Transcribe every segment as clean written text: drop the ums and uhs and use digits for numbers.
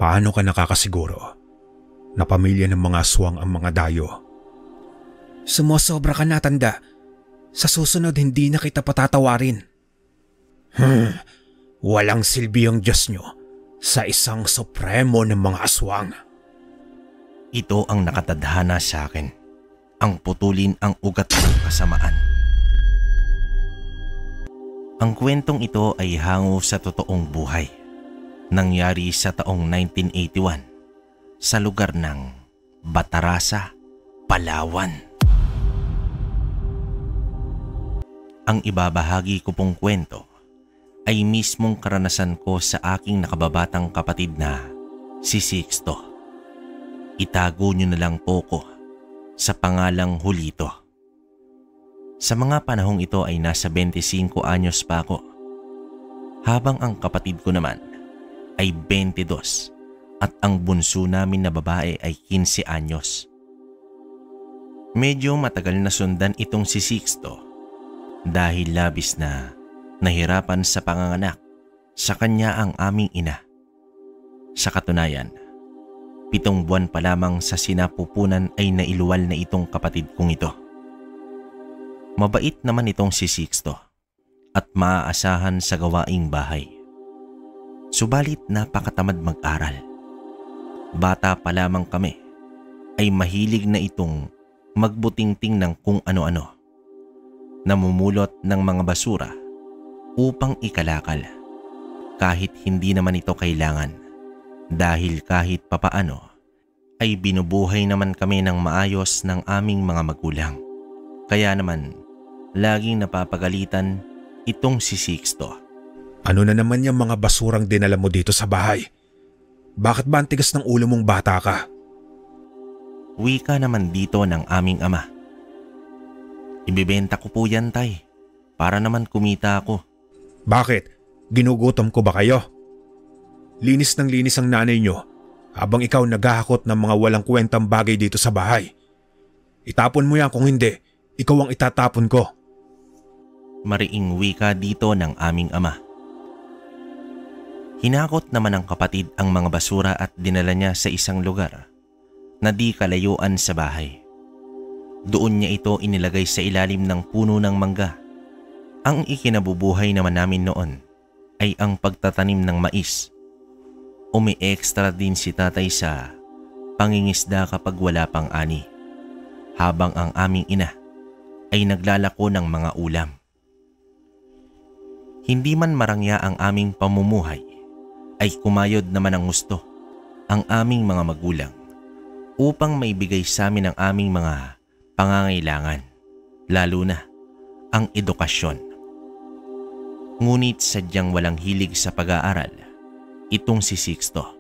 Paano ka nakakasiguro na pamilya ng mga aswang ang mga dayo? Sumosobra ka na, tanda. Sa susunod hindi na kita patatawarin. Walang silbi ang Diyos nyo sa isang supremo ng mga aswang. Ito ang nakatadhana sa akin. Ang putulin ang ugat ng kasamaan. Ang kwentong ito ay hango sa totoong buhay. Nangyari sa taong 1981 sa lugar ng Batarasa, Palawan. Ang ibabahagi ko pong kwento ay mismong karanasan ko sa aking nakababatang kapatid na si Sixto. Itago niyo na lang po ko sa pangalang Julito. Sa mga panahong ito ay nasa 25 anyos pa ako, habang ang kapatid ko naman ay 22 at ang bunso namin na babae ay 15 anyos. Medyo matagal na sundan itong si Sixto dahil labis na nahirapan sa panganganak sa kanya ang aming ina. Sa katunayan, 7 buwan pa lamang sa sinapupunan ay nailuwal na itong kapatid kong ito. Mabait naman itong si Sixto at maaasahan sa gawaing bahay. Subalit napakatamad mag-aral. Bata pa lamang kami ay mahilig na itong magbutingting ng kung ano-ano. Namumulot ng mga basura upang ikalakal kahit hindi naman ito kailangan, dahil kahit papaano ay binubuhay naman kami ng maayos ng aming mga magulang. Kaya naman laging napapagalitan itong si Sixto. Ano na naman yung mga basurang dinala mo dito sa bahay? Bakit ba ang tigas ng ulo mong bata ka? Wika naman dito ng aming ama. Ibibenta ko po yan, tay, para naman kumita ako. Bakit? Ginugutom ko ba kayo? Linis ng linis ang nanay nyo habang ikaw naghahakot ng mga walang kwentang bagay dito sa bahay. Itapon mo yan, kung hindi, ikaw ang itatapon ko. Mariing wika dito ng aming ama. Hinakot naman ng kapatid ang mga basura at dinala niya sa isang lugar na di kalayuan sa bahay. Doon niya ito inilagay sa ilalim ng puno ng mangga. Ang ikinabubuhay naman namin noon ay ang pagtatanim ng mais. Umi-extra din si tatay sa pangingisda kapag wala pang ani, habang ang aming ina ay naglalako ng mga ulam. Hindi man marangya ang aming pamumuhay, ay kumayod naman ang gusto ang aming mga magulang upang maibigay sa amin ang aming mga pangangailangan, lalo na ang edukasyon. Ngunit sadyang walang hilig sa pag-aaral itong si Sixto.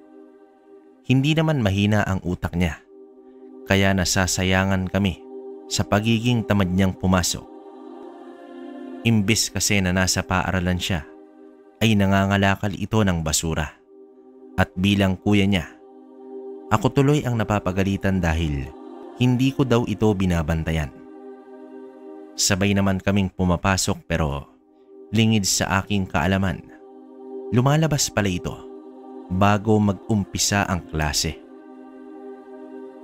Hindi naman mahina ang utak niya, kaya nasasayangan kami sa pagiging tamad niyang pumasok. Imbes kasi na nasa paaralan siya, ay nangangalakal ito ng basura. At bilang kuya niya, ako tuloy ang napapagalitan dahil hindi ko daw ito binabantayan. Sabay naman kaming pumapasok, pero lingid sa aking kaalaman, lumalabas pala ito bago mag-umpisa ang klase.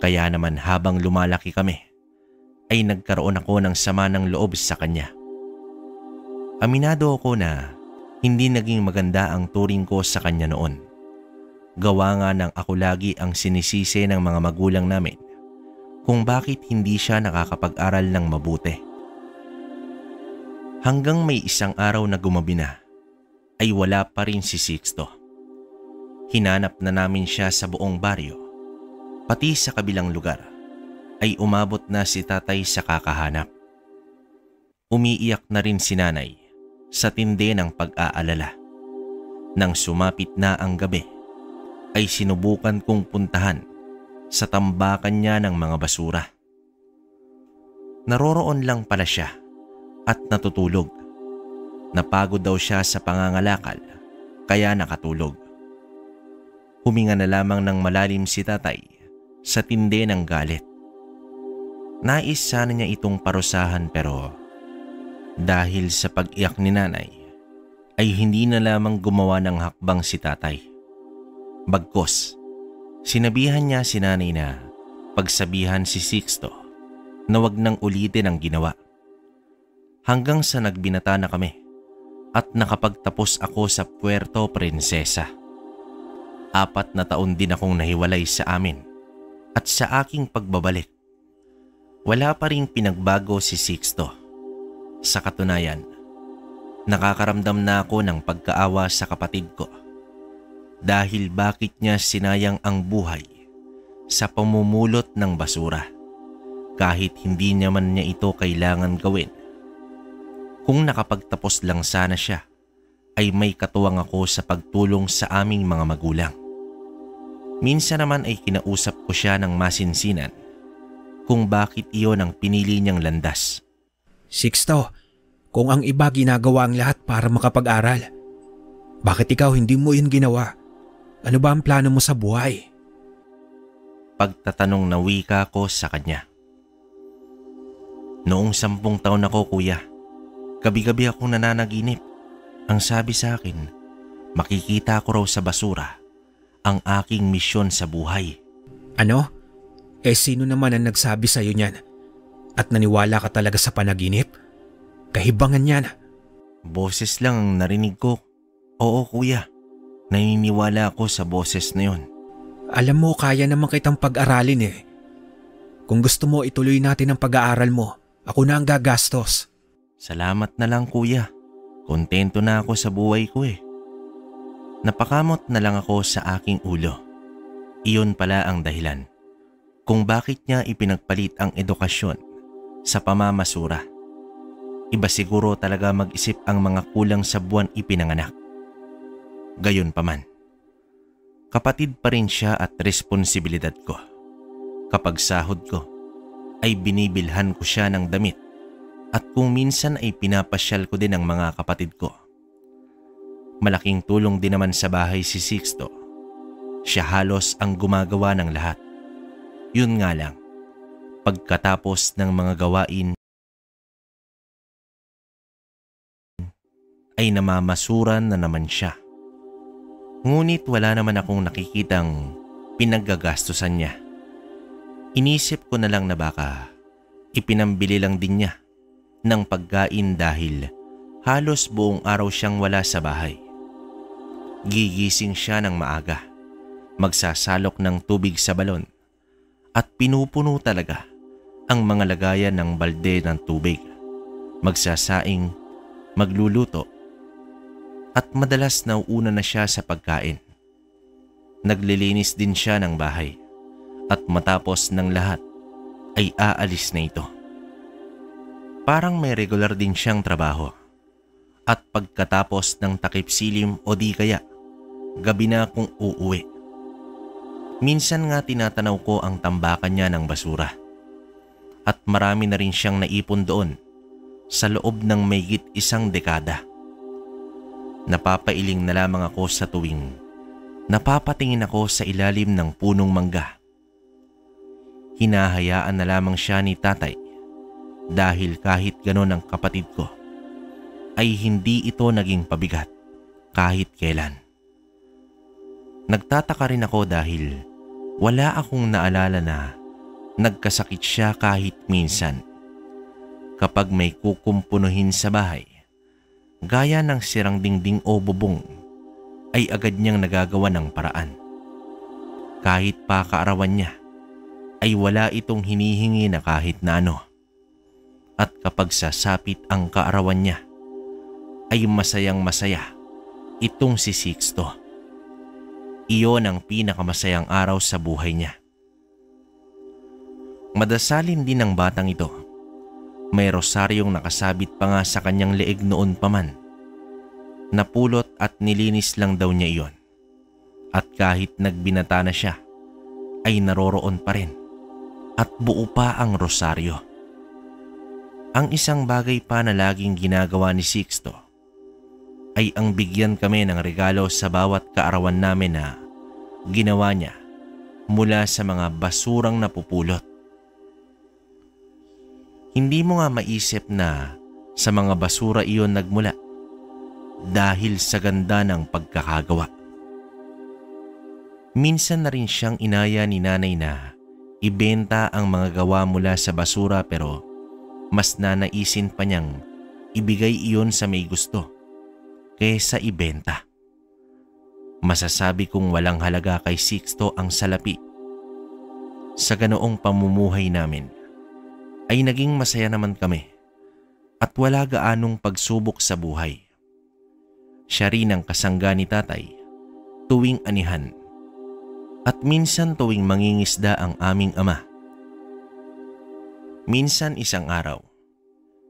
Kaya naman habang lumalaki kami, ay nagkaroon ako ng sama ng loob sa kanya. Aminado ako na hindi naging maganda ang turing ko sa kanya noon. Gawa nga ng ako lagi ang sinisisi ng mga magulang namin kung bakit hindi siya nakakapag-aral ng mabuti. Hanggang may isang araw na gumabi na, ay wala pa rin si Sixto. Hinanap na namin siya sa buong baryo, pati sa kabilang lugar ay umabot na si tatay sa kakahanap. Umiiyak na rin si nanay sa tindi ng pag-aalala. Nang sumapit na ang gabi, ay sinubukan kong puntahan sa tambakan niya ng mga basura. Naroroon lang pala siya at natutulog. Napagod daw siya sa pangangalakal, kaya nakatulog. Huminga na lamang ng malalim si tatay sa tindi ng galit. Nais sana niya itong parusahan, pero dahil sa pag-iyak ni nanay, ay hindi na lamang gumawa ng hakbang si tatay. Bagkos Sinabihan niya si nanay na pagsabihan si Sixto na wag nang ulitin ang ginawa. Hanggang sa nagbinata na kami at nakapagtapos ako sa Puerto Princesa. 4 na taon din akong nahiwalay sa amin at sa aking pagbabalik. Wala pa ring pinagbago si Sixto. Sa katunayan, nakakaramdam na ako ng pagkaawa sa kapatid ko. Dahil bakit niya sinayang ang buhay sa pamumulot ng basura kahit hindi naman niya ito kailangan gawin. Kung nakapagtapos lang sana siya, ay may katuwang ako sa pagtulong sa aming mga magulang. Minsan naman ay kinausap ko siya ng masinsinan kung bakit iyon ang pinili niyang landas. Sixto, kung ang iba ginagawa ang lahat para makapag-aral, bakit ikaw hindi mo yun ginawa? Ano ba ang plano mo sa buhay? Pagtatanong na wika ko sa kanya. Noong 10 taon ako, kuya, gabi-gabi akong nananaginip. Ang sabi sa akin, makikita ko raw sa basura ang aking misyon sa buhay. Ano? Sino naman ang nagsabi sa'yo niyan? At naniwala ka talaga sa panaginip? Kahibangan yan. Boses lang ang narinig ko. Oo, kuya. Naniniwala ako sa boses na yun. Alam mo, kaya naman kitang pag-aralin eh. Kung gusto mo, ituloy natin ang pag-aaral mo. Ako na ang gagastos. Salamat na lang, kuya. Kontento na ako sa buhay ko eh. Napakamot na lang ako sa aking ulo. Iyon pala ang dahilan kung bakit niya ipinagpalit ang edukasyon sa pamamasura. Iba siguro talaga mag-isip ang mga kulang sa buwan ipinanganak. Gayunpaman, kapatid pa rin siya at responsibilidad ko. Kapag sahod ko, ay binibilhan ko siya ng damit at kung minsan ay pinapasyal ko din ang mga kapatid ko. Malaking tulong din naman sa bahay si Sixto. Siya halos ang gumagawa ng lahat. Yun nga lang, pagkatapos ng mga gawain ay namamasuran na naman siya. Ngunit wala naman akong nakikitang pinaggagastusan niya. Inisip ko na lang na baka ipinambili lang din niya ng pagkain dahil halos buong araw siyang wala sa bahay. Gigising siya ng maaga, magsasalok ng tubig sa balon at pinupuno talaga ang mga lagayan ng balde ng tubig. Magsasaing, magluluto at madalas nauuna na siya sa pagkain. Naglilinis din siya ng bahay at matapos ng lahat ay aalis na ito. Parang may regular din siyang trabaho at pagkatapos ng takip silim o di kaya gabi na kung uuwi. Minsan nga tinatanaw ko ang tambakan niya ng basura at marami na rin siyang naipon doon sa loob ng mahigit 1 dekada. Napapailing na lamang ako sa tuwing napapatingin ako sa ilalim ng punong mangga. Hinahayaan na lamang siya ni tatay dahil kahit ganon ang kapatid ko ay hindi ito naging pabigat kahit kailan. Nagtataka rin ako dahil wala akong naalala na nagkasakit siya kahit minsan. Kapag may kukumpunuhin sa bahay, gaya ng sirang dingding o bubong, ay agad niyang nagagawa ng paraan. Kahit pa kaarawan niya, ay wala itong hinihingi na kahit na ano. At kapag sasapit ang kaarawan niya, ay masayang masaya itong si Sixto. Iyon ang pinakamasayang araw sa buhay niya. Madasalin din ang batang ito. May rosaryong nakasabit pa nga sa kanyang leeg noon pa man. Napulot at nilinis lang daw niya iyon. At kahit nagbinata na siya, ay naroroon pa rin. At buo pa ang rosaryo. Ang isang bagay pa na laging ginagawa ni Sixto ay ang bigyan kami ng regalo sa bawat kaarawan namin na ginawa niya mula sa mga basurang napupulot. Hindi mo nga maisip na sa mga basura iyon nagmula dahil sa ganda ng pagkakagawa. Minsan na rin siyang inaya ni nanay na ibenta ang mga gawa mula sa basura pero mas nanaisin pa niyang ibigay iyon sa may gusto kaysa ibenta. Masasabi kong walang halaga kay Sixto ang salapi. Sa ganoong pamumuhay namin ay naging masaya naman kami at wala gaanong pagsubok sa buhay. Siya rin ang kasangga ni tatay tuwing anihan at minsan tuwing mangingisda ang aming ama. Minsan isang araw,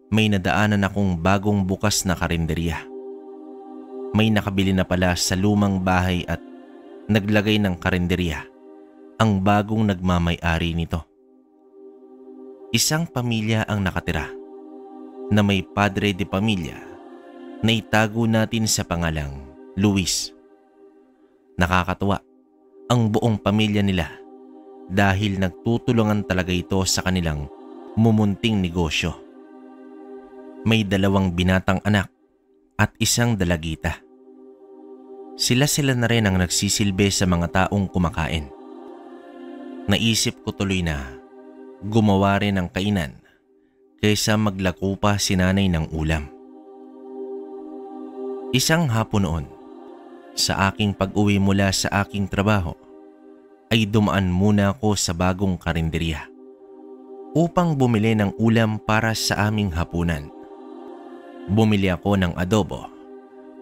may nadaanan akong bagong bukas na karinderya. May nakabili na pala sa lumang bahay at naglagay ng karinderya ang bagong nagmamay-ari nito. Isang pamilya ang nakatira na may padre de pamilya na itago natin sa pangalang Luis. Nakakatuwa ang buong pamilya nila dahil nagtutulungan talaga ito sa kanilang mumunting negosyo. May 2 binatang anak at isang dalagita. Sila na rin ang nagsisilbi sa mga taong kumakain. Naisip ko tuloy na gumawa rin ng kainan kaysa maglako pa si nanay ng ulam. Isang hapon noon, sa aking pag-uwi mula sa aking trabaho, ay dumaan muna ako sa bagong karinderya upang bumili ng ulam para sa aming hapunan. Bumili ako ng adobo,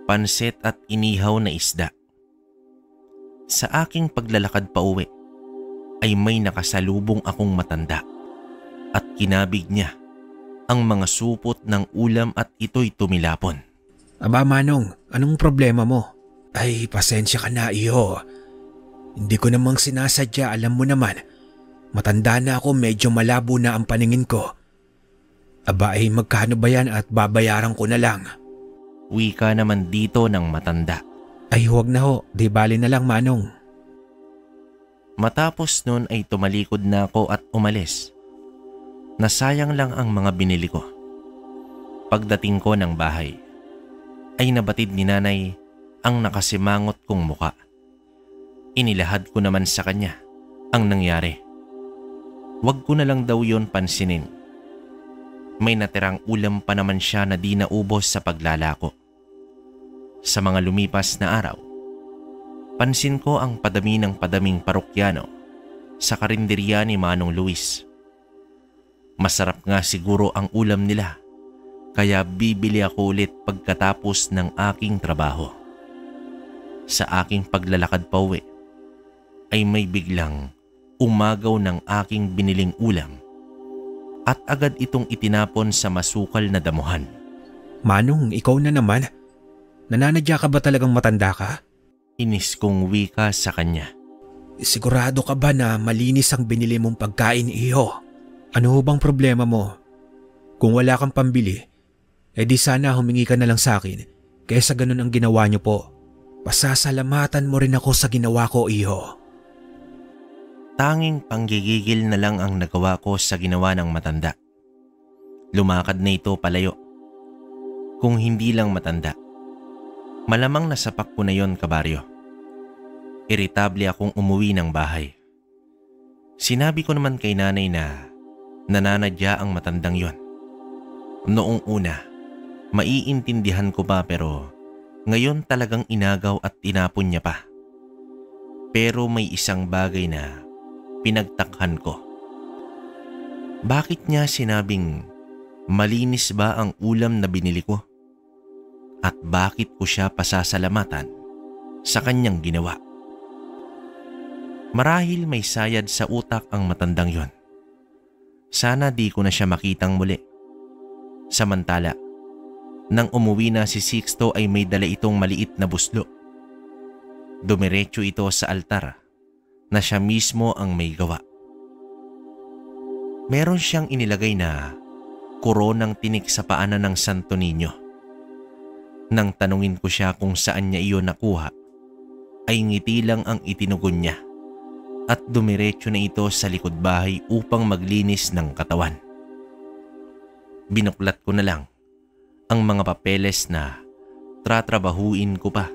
pansit at inihaw na isda. Sa aking paglalakad pauwi ay may nakasalubong akong matanda at kinabig niya ang mga supot ng ulam at ito'y tumilapon. Aba Manong, anong problema mo? Ay, pasensya ka na iyo. Hindi ko namang sinasadya, alam mo naman. Matanda na ako, medyo malabo na ang paningin ko. Aba ay magkano ba yan at babayaran ko na lang? Wika naman dito ng matanda. Ay huwag na ho, di bali na lang Manong. Matapos nun ay tumalikod na ako at umalis. Nasayang lang ang mga binili ko. Pagdating ko ng bahay, ay nabatid ni nanay ang nakasimangot kong muka. Inilahad ko naman sa kanya ang nangyari. Wag ko na lang daw yon pansinin. May natirang ulam pa naman siya na di naubos sa paglalako. Sa mga lumipas na araw, pansin ko ang padami ng padaming parokyano sa karinderya ni Manong Luis. Masarap nga siguro ang ulam nila, kaya bibili ako ulit pagkatapos ng aking trabaho. Sa aking paglalakad pauwi, ay may biglang umagaw ng aking biniling ulam at agad itong itinapon sa masukal na damuhan. Manong, ikaw na naman. Nananadya ka ba talagang matanda ka? Inis kong wika sa kanya. Sigurado ka ba na malinis ang binili mong pagkain, iyo? Ano bang problema mo? Kung wala kang pambili, edi sana humingi ka na lang sa akin kaysa ganun ang ginawa niyo po. Pasasalamatan mo rin ako sa ginawa ko, iyo. Tanging panggigigil na lang ang nagawa ko sa ginawa ng matanda. Lumakad na ito palayo. Kung hindi lang matanda, malamang nasapak ko na yon, kabaryo. Iritable akong umuwi ng bahay. Sinabi ko naman kay nanay na nananadya ang matandang yon. Noong una, maiintindihan ko pa pero ngayon talagang inagaw at tinapon niya pa. Pero may isang bagay na pinagtakhan ko. Bakit niya sinabing malinis ba ang ulam na binili ko? At bakit ko siya pasasalamatan sa kanyang ginawa? Marahil may sayad sa utak ang matandang yon. Sana di ko na siya makitang muli. Samantala, nang umuwi na si Sixto ay may dala itong maliit na buslo. Dumiretso ito sa altar na siya mismo ang may gawa. Meron siyang inilagay na koronang tinik sa paanan ng Santo Niño. Nang tanungin ko siya kung saan niya iyon nakuha, ay ngiti lang ang itinugon niya at dumiretso na ito sa likod bahay upang maglinis ng katawan. Binuklat ko na lang ang mga papeles na tratrabahuin ko pa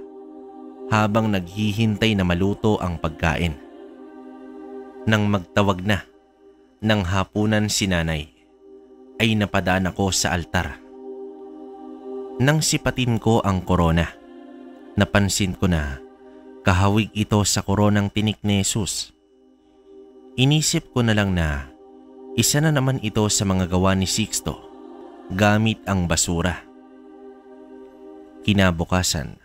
habang naghihintay na maluto ang pagkain. Nang magtawag na ng hapunan si nanay, ay napadaan ako sa altar. Nang sipatin ko ang korona, napansin ko na kahawig ito sa koronang tinik ni Jesus. Inisip ko na lang na isa na naman ito sa mga gawa ni Sixto gamit ang basura. Kinabukasan,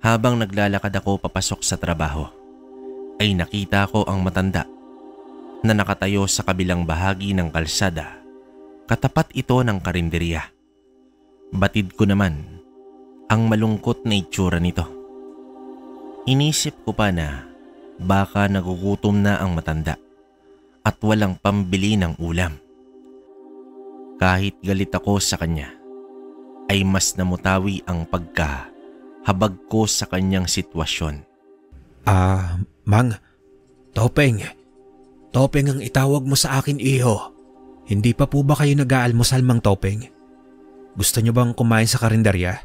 habang naglalakad ako papasok sa trabaho, ay nakita ko ang matanda na nakatayo sa kabilang bahagi ng kalsada. Katapat ito ng karinderya. Batid ko naman ang malungkot na itsura nito. Inisip ko pa na baka nagugutom na ang matanda at walang pambili ng ulam. Kahit galit ako sa kanya, ay mas namutawi ang pagkahabag ko sa kanyang sitwasyon. Mang, Topeng. Topeng ang itawag mo sa akin, iho. Hindi pa po ba kayo nag-aalmusal, Mang Topeng? Gusto niyo bang kumain sa karinderya?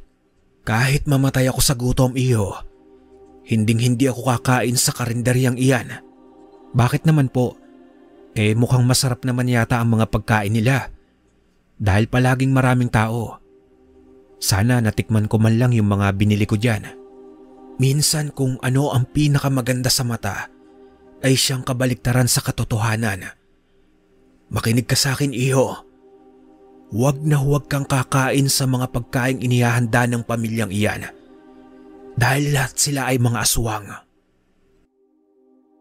Kahit mamatay ako sa gutom, iho, hinding-hindi ako kakain sa karinderyang iyan. Bakit naman po? Mukhang masarap naman yata ang mga pagkain nila. Dahil palaging maraming tao. Sana natikman ko man lang yung mga binili ko dyan. Minsan kung ano ang pinakamaganda sa mata, ay siyang kabaliktaran sa katotohanan. Makinig ka sa akin, iho. Huwag na huwag kang kakain sa mga pagkaing inihahanda ng pamilyang iyan. Dahil lahat sila ay mga aswang.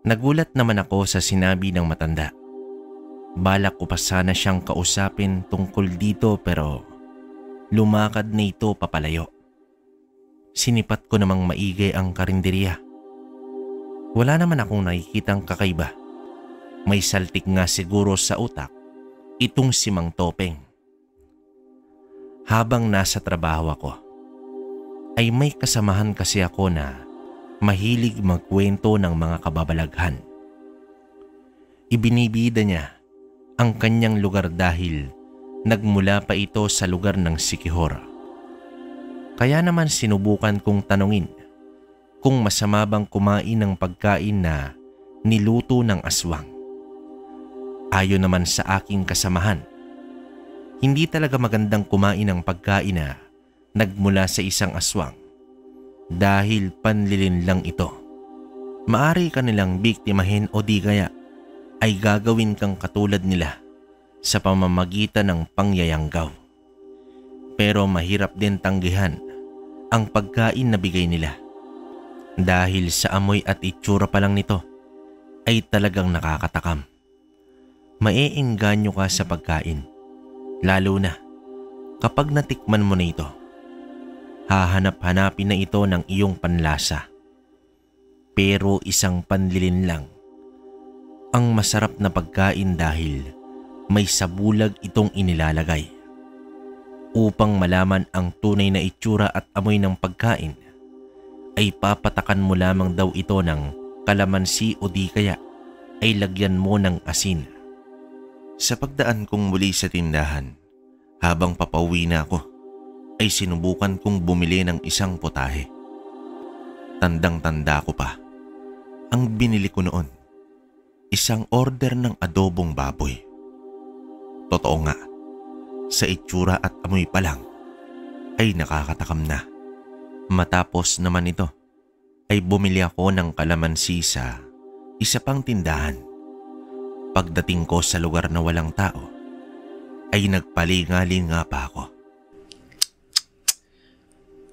Nagulat naman ako sa sinabi ng matanda. Balak ko pa sana siyang kausapin tungkol dito pero lumakad na ito papalayo. Sinipat ko namang maigi ang karinderya. Wala naman akong nakikitang kakaiba. May saltik nga siguro sa utak itong si Mang Topeng. Habang nasa trabaho ako, ay may kasamahan kasi ako na mahilig magkwento ng mga kababalaghan. Ibinibida niya ang kanyang lugar dahil nagmula pa ito sa lugar ng Siquijor. Kaya naman sinubukan kong tanungin kung masama bang kumain ng pagkain na niluto ng aswang. Ayon naman sa aking kasamahan, hindi talaga magandang kumain ng pagkain na nagmula sa isang aswang dahil panlilin lang ito. Maari ka nilang biktimahin o di kaya ay gagawin kang katulad nila sa pamamagitan ng pangyayanggaw. Pero mahirap din tanggihan ang pagkain na bigay nila dahil sa amoy at itsura pa lang nito ay talagang nakakatakam. Maeengganyo ka sa pagkain, lalo na kapag natikman mo na ito. Hahanap-hanapin na ito ng iyong panlasa. Pero isang panlilin lang ang masarap na pagkain dahil may sabulag itong inilalagay. Upang malaman ang tunay na itsura at amoy ng pagkain, ay papatakan mo lamang daw ito ng kalamansi o di kaya ay lagyan mo ng asin. Sa pagdaan kong muli sa tindahan, habang papauwi na ako, ay sinubukan kong bumili ng isang potahe. Tandang-tanda ko pa, ang binili ko noon, isang order ng adobong baboy. Totoo nga, sa itsura at amoy pa lang, ay nakakatakam na. Matapos naman ito, ay bumili ako ng kalamansi sa isa pang tindahan. Pagdating ko sa lugar na walang tao, ay nagpalingaling nga pa ako.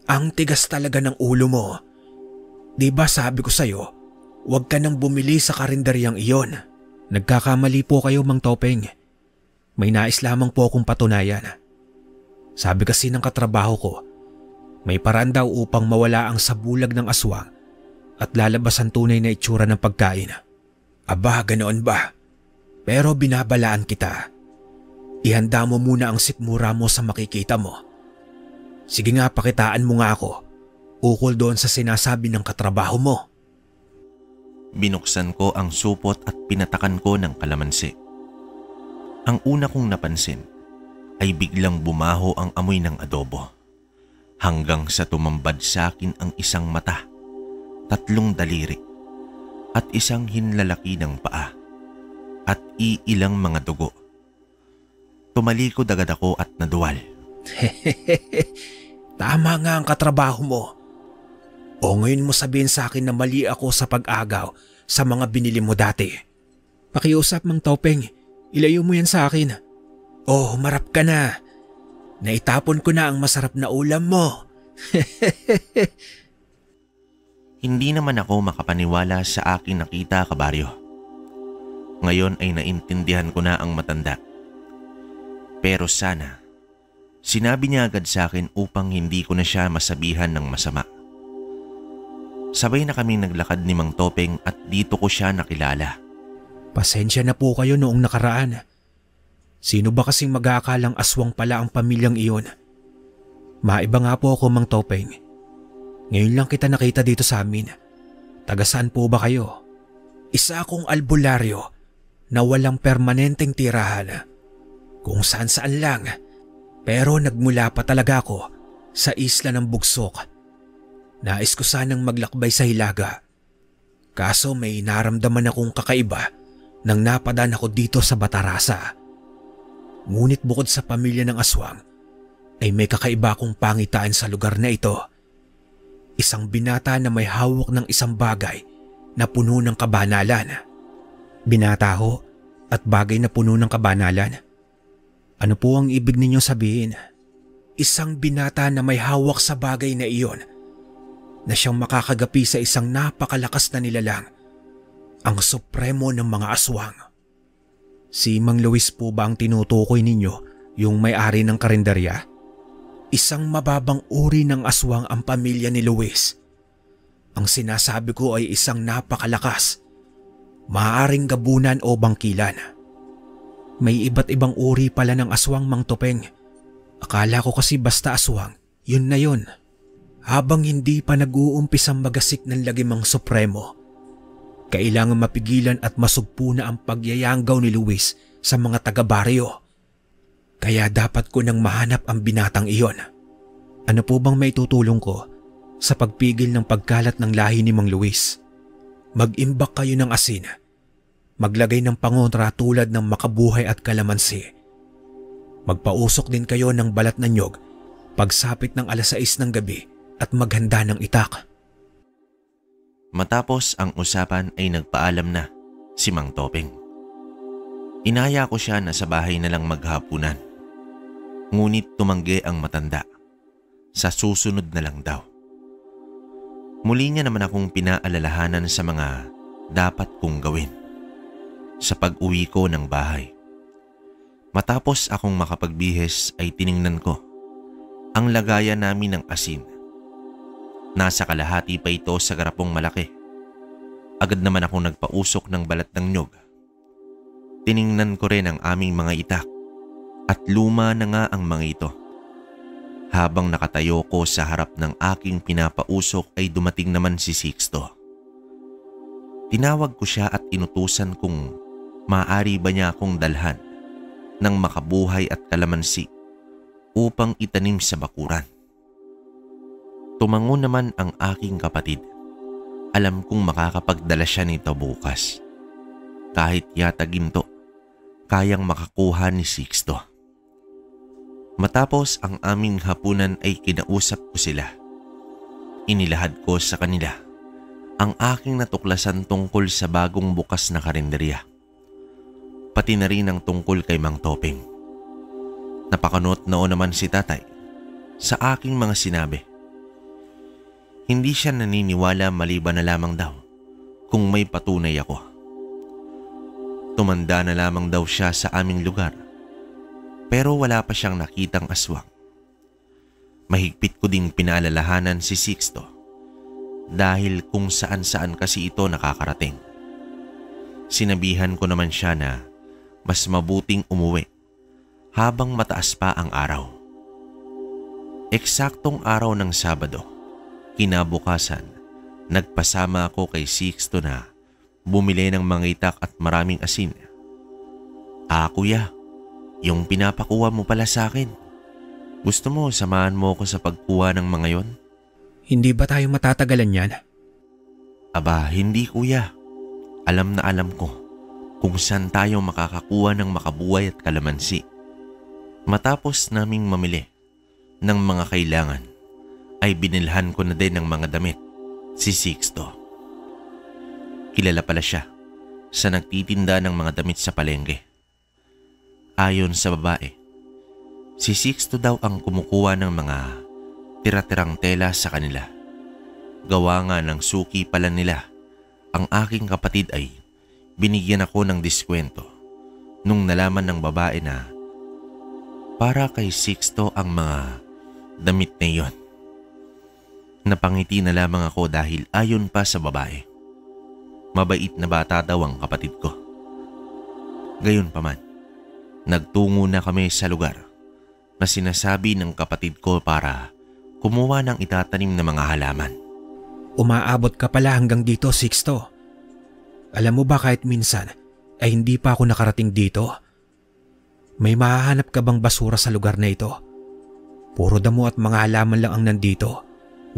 Ang tigas talaga ng ulo mo. Di ba sabi ko sa'yo, huwag ka nang bumili sa karinderyang iyon. Nagkakamali po kayo, Mang Topeng. May nais lamang po akong patunayan. Sabi kasi ng katrabaho ko, may paraan daw upang mawala ang sabulag ng aswang at lalabas ang tunay na itsura ng pagkain. Aba, ganoon ba? Pero binabalaan kita. Ihanda mo muna ang sikmura mo sa makikita mo. Sige nga, pakitaan mo nga ako. Ukol doon sa sinasabi ng katrabaho mo. Binuksan ko ang supot at pinatakan ko ng kalamansi. Ang una kong napansin ay biglang bumaho ang amoy ng adobo hanggang sa tumambad sa akin ang isang mata 3 daliri at isang hinlalaki ng paa at iilang mga dugo. Tumalikod agad ako at naduwal. Tama nga ang katrabaho mo. O ngayon mo sabihin sa akin na mali ako sa pag-agaw sa mga binili mo dati. Pakiusap, Mang Topeng. Ilayo mo yan sa akin. Oh, humarap ka na. Naitapon ko na ang masarap na ulam mo. Hindi naman ako makapaniwala sa aking nakita, kabaryo. Ngayon ay naintindihan ko na ang matanda. Pero sana, sinabi niya agad sa akin upang hindi ko na siya masabihan ng masama. Sabay na kaming naglakad ni Mang Topeng at dito ko siya nakilala. Pasensya na po kayo noong nakaraan. Sino ba kasing mag-aakalang aswang pala ang pamilyang iyon? Maiba nga po ako, Mang Topeng. Ngayon lang kita nakita dito sa amin. Taga saan po ba kayo? Isa akong albularyo na walang permanenteng tirahan. Kung saan-saan lang. Pero nagmula pa talaga ako sa isla ng Bugsok. Nais ko sanang maglakbay sa Hilaga. Kaso may naramdaman akong kakaiba nang napadaan ako dito sa Batarasa. Ngunit bukod sa pamilya ng aswang, ay may kakaiba akong pangitaan sa lugar na ito. Isang binata na may hawak ng isang bagay na puno ng kabanalan. Binata ho at bagay na puno ng kabanalan. Ano po ang ibig ninyong sabihin? Isang binata na may hawak sa bagay na iyon na siyang makakagapi sa isang napakalakas na nilalang, ang supremo ng mga aswang. Si Mang Luis po ba ang tinutukoy ninyo, yung may-ari ng karinderya? Isang mababang uri ng aswang ang pamilya ni Luis. Ang sinasabi ko ay isang napakalakas, maaaring gabunan o bangkilan. May iba't ibang uri pala ng aswang, Mang Topeng. Akala ko kasi basta aswang, yun na yun. Habang hindi pa nag-uumpisang magasik ng lagimang supremo, kailangan mapigilan at masugpo na ang pagyayanggaw ni Luis sa mga taga-baryo. Kaya dapat ko nang mahanap ang binatang iyon. Ano po bang may tutulong ko sa pagpigil ng pagkalat ng lahi ni Mang Luis? Mag-imbak kayo ng asin. Maglagay ng pangontra tulad ng makabuhay at kalamansi. Magpausok din kayo ng balat na nyog pagsapit ng 6:00 ng gabi at maghanda ng itak. Matapos ang usapan ay nagpaalam na si Mang Topeng. Inaya ko siya na sa bahay na lang maghapunan. Ngunit tumanggi ang matanda. Sa susunod na lang daw. Muli niya naman akong pinaalalahanan sa mga dapat kong gawin sa pag-uwi ko ng bahay. Matapos akong makapagbihes ay tiningnan ko ang lagayan namin ng asin. Nasa kalahati pa ito sa garapong malaki. Agad naman akong nagpausok ng balat ng nyog. Tiningnan ko rin ang aming mga itak at luma na nga ang mga ito. Habang nakatayo ko sa harap ng aking pinapausok ay dumating naman si Sixto. Tinawag ko siya at inutusan kung maaari ba niya akong dalhan ng makabuhay at kalamansi upang itanim sa bakuran. Tumango naman ang aking kapatid. Alam kong makakapagdala siya nito bukas. Kahit yata ginto, kayang makakuha ni Sixto. Matapos ang aming hapunan ay kinausap ko sila. Inilahad ko sa kanila ang aking natuklasan tungkol sa bagong bukas na karinderya. Pati na rin ang tungkol kay Mang Topeng. Napakanot noon naman si tatay sa aking mga sinabi. Hindi siya naniniwala maliban na lamang daw kung may patunay ako. Tumanda na lamang daw siya sa aming lugar pero wala pa siyang nakitang aswang. Mahigpit ko ding pinaalalahanan si Sixto dahil kung saan-saan kasi ito nakakarating. Sinabihan ko naman siya na mas mabuting umuwi habang mataas pa ang araw. Eksaktong araw ng Sabado, kinabukasan, nagpasama ako kay Sixto na bumili ng mga itak at maraming asin. Kuya, yung pinapakuha mo pala sa akin. Gusto mo samahan mo ako sa pagkuha ng mga yon? Hindi ba tayo matatagalan yan? Aba, hindi kuya. Alam na alam ko kung saan tayo makakakuha ng makabuhay at kalamansi. Matapos naming mamili ng mga kailangan, ay binilhan ko na din ng mga damit si Sixto. Kilala pala siya sa nagtitinda ng mga damit sa palengke. Ayon sa babae, si Sixto daw ang kumukuha ng mga tira-tirang tela sa kanila. Gawa nga ng suki pala nila, ang aking kapatid ay binigyan ako ng diskwento nung nalaman ng babae na para kay Sixto ang mga damit na iyon. Napangiti na lamang ako dahil ayon pa sa babae, mabait na bata daw ang kapatid ko. Gayunpaman, nagtungo na kami sa lugar na sinasabi ng kapatid ko para kumuha ng itatanim na mga halaman. Umaabot ka pala hanggang dito, Sixto. Alam mo ba kahit minsan ay hindi pa ako nakarating dito? May mahahanap ka bang basura sa lugar na ito? Puro damo at mga halaman lang ang nandito.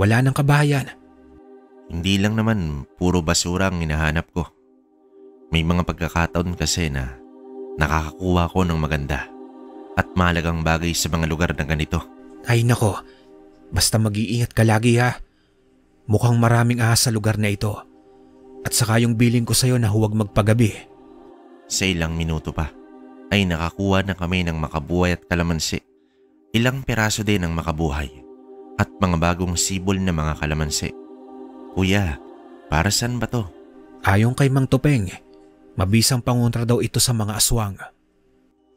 Wala nang kabahayan. Hindi lang naman puro basura ang hinahanap ko. May mga pagkakataon kasi na nakakakuha ko ng maganda at mahalagang bagay sa mga lugar na ganito. Ay nako, basta mag-iingat ka lagi ha. Mukhang maraming ahas sa lugar na ito. At saka yung bilin ko sa'yo na huwag magpagabi. Sa ilang minuto pa ay nakakuha na kami ng makabuhay at kalamansi. Ilang peraso din ang makabuhay at mga bagong sibol na mga kalamansi. Kuya, para saan ba to? Ayon kay Mang Tupeng, mabisang pangontra daw ito sa mga aswang.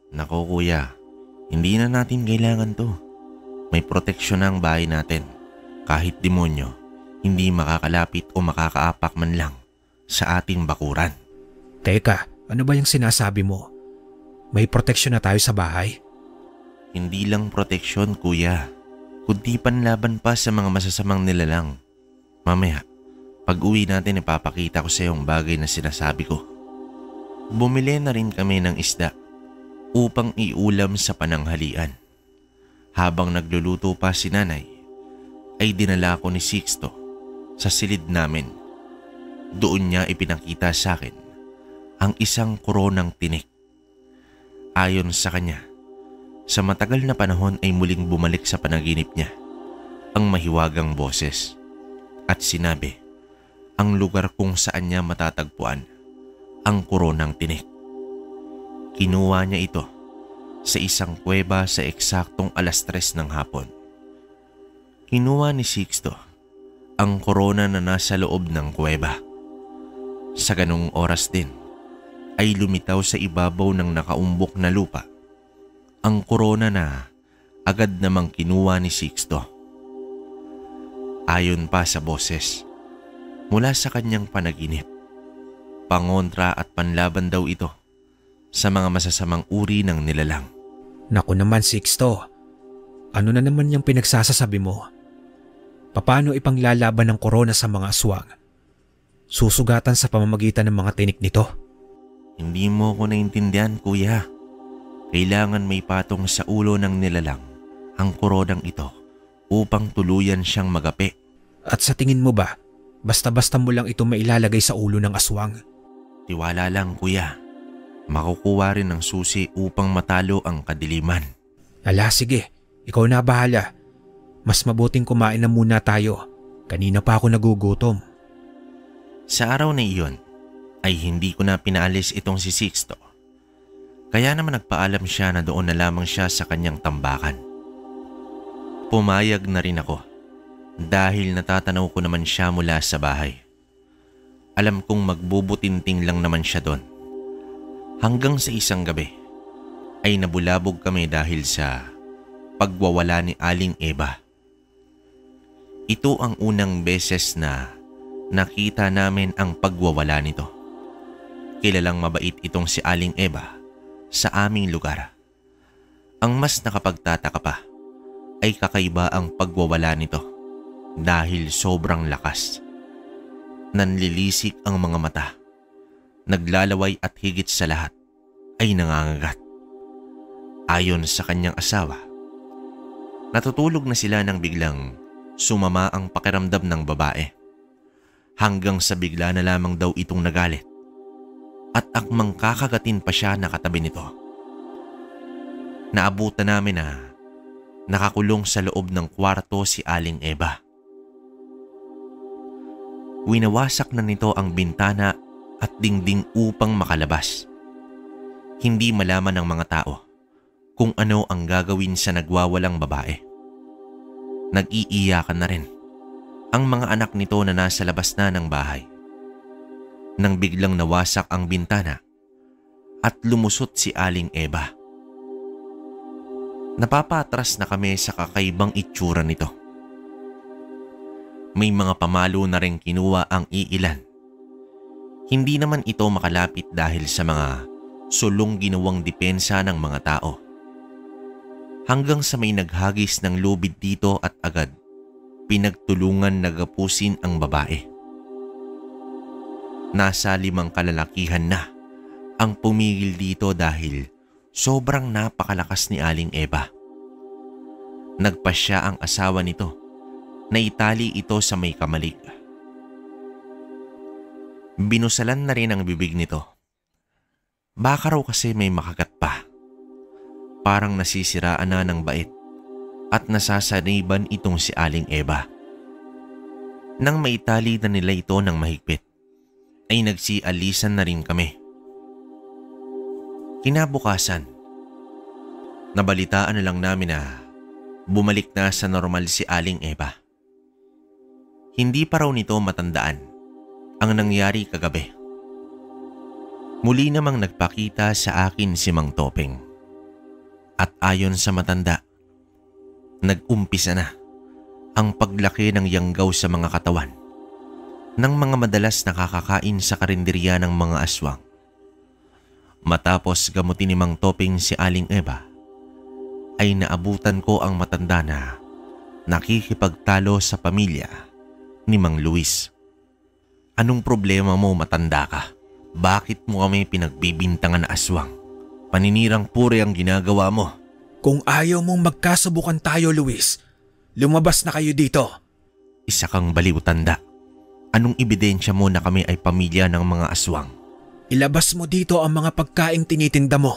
Nako kuya, hindi na natin kailangan to. May proteksyon na ang bahay natin. Kahit demonyo, hindi makakalapit o makakaapak man lang sa ating bakuran. Teka, ano ba yung sinasabi mo? May proteksyon na tayo sa bahay? Hindi lang proteksyon kuya, kundi panlaban pa sa mga masasamang nilalang. Mamaya, pag uwi natin ipapakita ko sa iyo ang bagay na sinasabi ko. Bumili na rin kami ng isda upang iulam sa pananghalian. Habang nagluluto pa si nanay, ay dinala ko ni Sixto sa silid namin. Doon niya ipinakita sa akin ang isang koronang tinik. Ayon sa kanya, sa matagal na panahon ay muling bumalik sa panaginip niya ang mahiwagang boses at sinabi ang lugar kung saan niya matatagpuan ang koronang tinik. Kinuha niya ito sa isang kuweba sa eksaktong 3:00 ng hapon. Kinuha ni Sixto ang korona na nasa loob ng kuweba. Sa ganung oras din ay lumitaw sa ibabaw ng nakaumbok na lupa ang korona na agad namang kinuha ni Sixto. Ayon pa sa boses, mula sa kanyang panaginip, pangontra at panlaban daw ito sa mga masasamang uri ng nilalang. Naku naman Sixto, ano na naman yung pinagsasasabi mo? Paano ipanglalaban ng korona sa mga aswang? Susugatan sa pamamagitan ng mga tinik nito? Hindi mo ko naintindihan kuya. Kailangan may patong sa ulo ng nilalang ang koronang ito upang tuluyan siyang magapi. At sa tingin mo ba, basta-basta mo lang ito mailalagay sa ulo ng aswang? Tiwala lang kuya. Makukuha rin ng susi upang matalo ang kadiliman. Ala sige, ikaw na bahala. Mas mabuting kumain na muna tayo. Kanina pa ako nagugutom. Sa araw na iyon ay hindi ko na pinaalis itong si Sixto. Kaya naman nagpaalam siya na doon na lamang siya sa kanyang tambakan. Pumayag na rin ako dahil natatanaw ko naman siya mula sa bahay. Alam kong magbubutinting lang naman siya doon. Hanggang sa isang gabi ay nabulabog kami dahil sa pagwawala ni Aling Eva. Ito ang unang beses na nakita namin ang pagwawala nito. Kilalang mabait itong si Aling Eva sa aming lugar. Ang mas nakapagtataka pa ay kakaiba ang pagwawala nito dahil sobrang lakas. Nanlilisik ang mga mata, naglalaway at higit sa lahat ay nangangagat. Ayon sa kanyang asawa, natutulog na sila nang biglang sumama ang pakiramdam ng babae. hanggang sa bigla na lamang daw itong nagalit at akmang kakagatin pa siya na katabi nito. Naabutan namin na nakakulong sa loob ng kwarto si Aling Eva. Winawasak na nito ang bintana at dingding upang makalabas. Hindi malaman ng mga tao kung ano ang gagawin sa nagwawalang babae. Nag-iiyakan na rin ang mga anak nito na nasa labas na ng bahay. Nang biglang nawasak ang bintana at lumusot si Aling Eva. Napapatras na kami sa kakaibang itsura nito. May mga pamalo na rin kinuha ang iilan. Hindi naman ito makalapit dahil sa mga sulong ginawang depensa ng mga tao. Hanggang sa may naghagis ng lubid dito at agad pinagtulungan na gapusin ang babae. Nasa 5 kalalakihan na ang pumigil dito dahil sobrang napakalakas ni Aling Eva. Nagpasya ang asawa nito na itali ito sa may kamalig. Binusalan na rin ang bibig nito. Baka raw kasi may makagat pa. Parang nasisiraan na ng bait at nasasaniban itong si Aling Eva. Nang maitali na nila ito ng mahigpit, ay nagsialisan na rin kami. Kinabukasan, nabalitaan na lang namin na bumalik na sa normal si Aling Eva. Hindi pa raw nito matandaan ang nangyari kagabi. Muli namang nagpakita sa akin si Mang Topeng. At ayon sa matanda, nag-umpisa na ang paglaki ng yanggaw sa mga katawan ng mga madalas nakakakain sa karinderya ng mga aswang. Matapos gamutin ni Mang Topeng si Aling Eva, ay naabutan ko ang matanda na nakikipagtalo sa pamilya ni Mang Luis. Anong problema mo, matanda ka? Bakit mo kami pinagbibintangan na aswang? Paninirang puri ang ginagawa mo. Kung ayaw mong magkasubukan tayo, Luis, lumabas na kayo dito. Isa kang baliw, tanda. Anong ebidensya mo na kami ay pamilya ng mga aswang? Ilabas mo dito ang mga pagkaing tinitinda mo.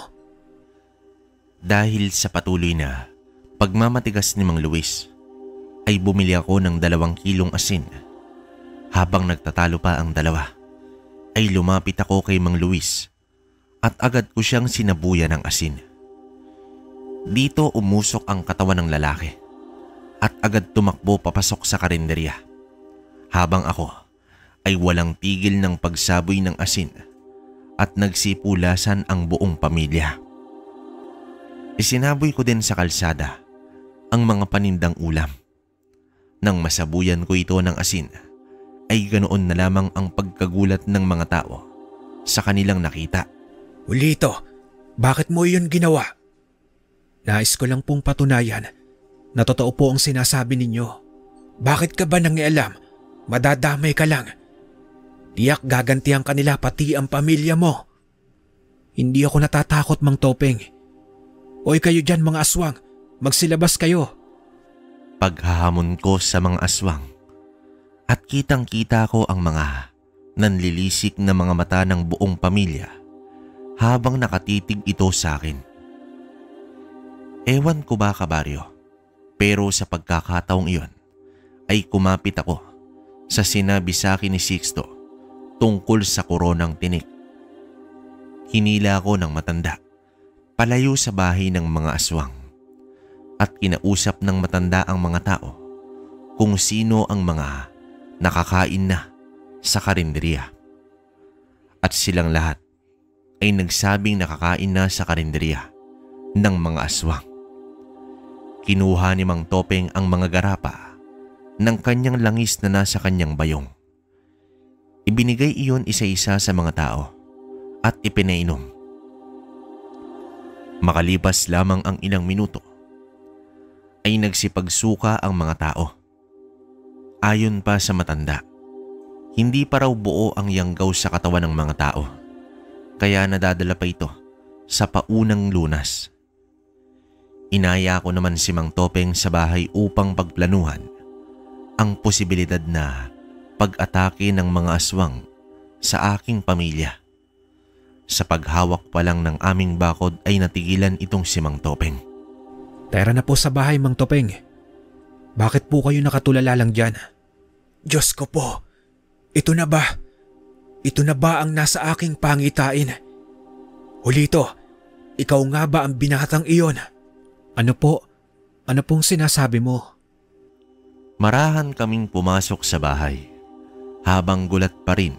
Dahil sa patuloy na pagmamatigas ni Mang Luis, ay bumili ako ng 2 kilong asin. Habang nagtatalo pa ang dalawa, ay lumapit ako kay Mang Luis at agad ko siyang sinabuyan ng asin. Dito umusok ang katawan ng lalaki at agad tumakbo papasok sa karinderya. Habang ako ay walang tigil ng pagsaboy ng asin at nagsipulasan ang buong pamilya. Isinaboy ko din sa kalsada ang mga panindang ulam. Nang masabuyan ko ito ng asin, ay ganoon na lamang ang pagkagulat ng mga tao sa kanilang nakita. Ulito, bakit mo iyon ginawa? Nais ko lang pong patunayan na totoo po ang sinasabi ninyo. Bakit ka ba nangialam? Madadamay ka lang. Tiyak gagantihan kanila pati ang pamilya mo. Hindi ako natatakot, Mang Topeng. Oy kayo dyan mga aswang, magsilabas kayo. Paghahamon ko sa mga aswang at kitang-kita ko ang mga nanlilisik na mga mata ng buong pamilya habang nakatitig ito sa akin. Ewan ko ba, kabaryo, pero sa pagkakataong iyon ay kumapit ako sa sinabi sa akin ni Sixto tungkol sa koronang tinik. Hinila ko ng matanda palayo sa bahay ng mga aswang at kinausap ng matanda ang mga tao kung sino ang mga nakakain na sa karinderya. At silang lahat ay nagsabing nakakain na sa karinderya ng mga aswang. Kinuha ni Mang Topeng ang mga garapa ng kanyang langis na nasa kanyang bayong. Ibinigay iyon isa-isa sa mga tao at ipinainom. Makalipas lamang ang ilang minuto, ay nagsipagsuka ang mga tao. Ayon pa sa matanda, hindi pa raw buo ang yanggaw sa katawan ng mga tao, kaya nadadala pa ito sa paunang lunas. Inaya ko naman si Mang Topeng sa bahay upang pagplanuhan ang posibilidad na pag-atake ng mga aswang sa aking pamilya. Sa paghawak pa lang ng aming bakod ay natigilan itong si Mang Topeng. Tara na po sa bahay, Mang Topeng. Bakit po kayo nakatulala lang dyan? Diyos ko po, ito na ba? Ito na ba ang nasa aking pangitain? Julito, ikaw nga ba ang binatang iyon? Ano po? Ano pong sinasabi mo? Marahan kaming pumasok sa bahay. Habang gulat pa rin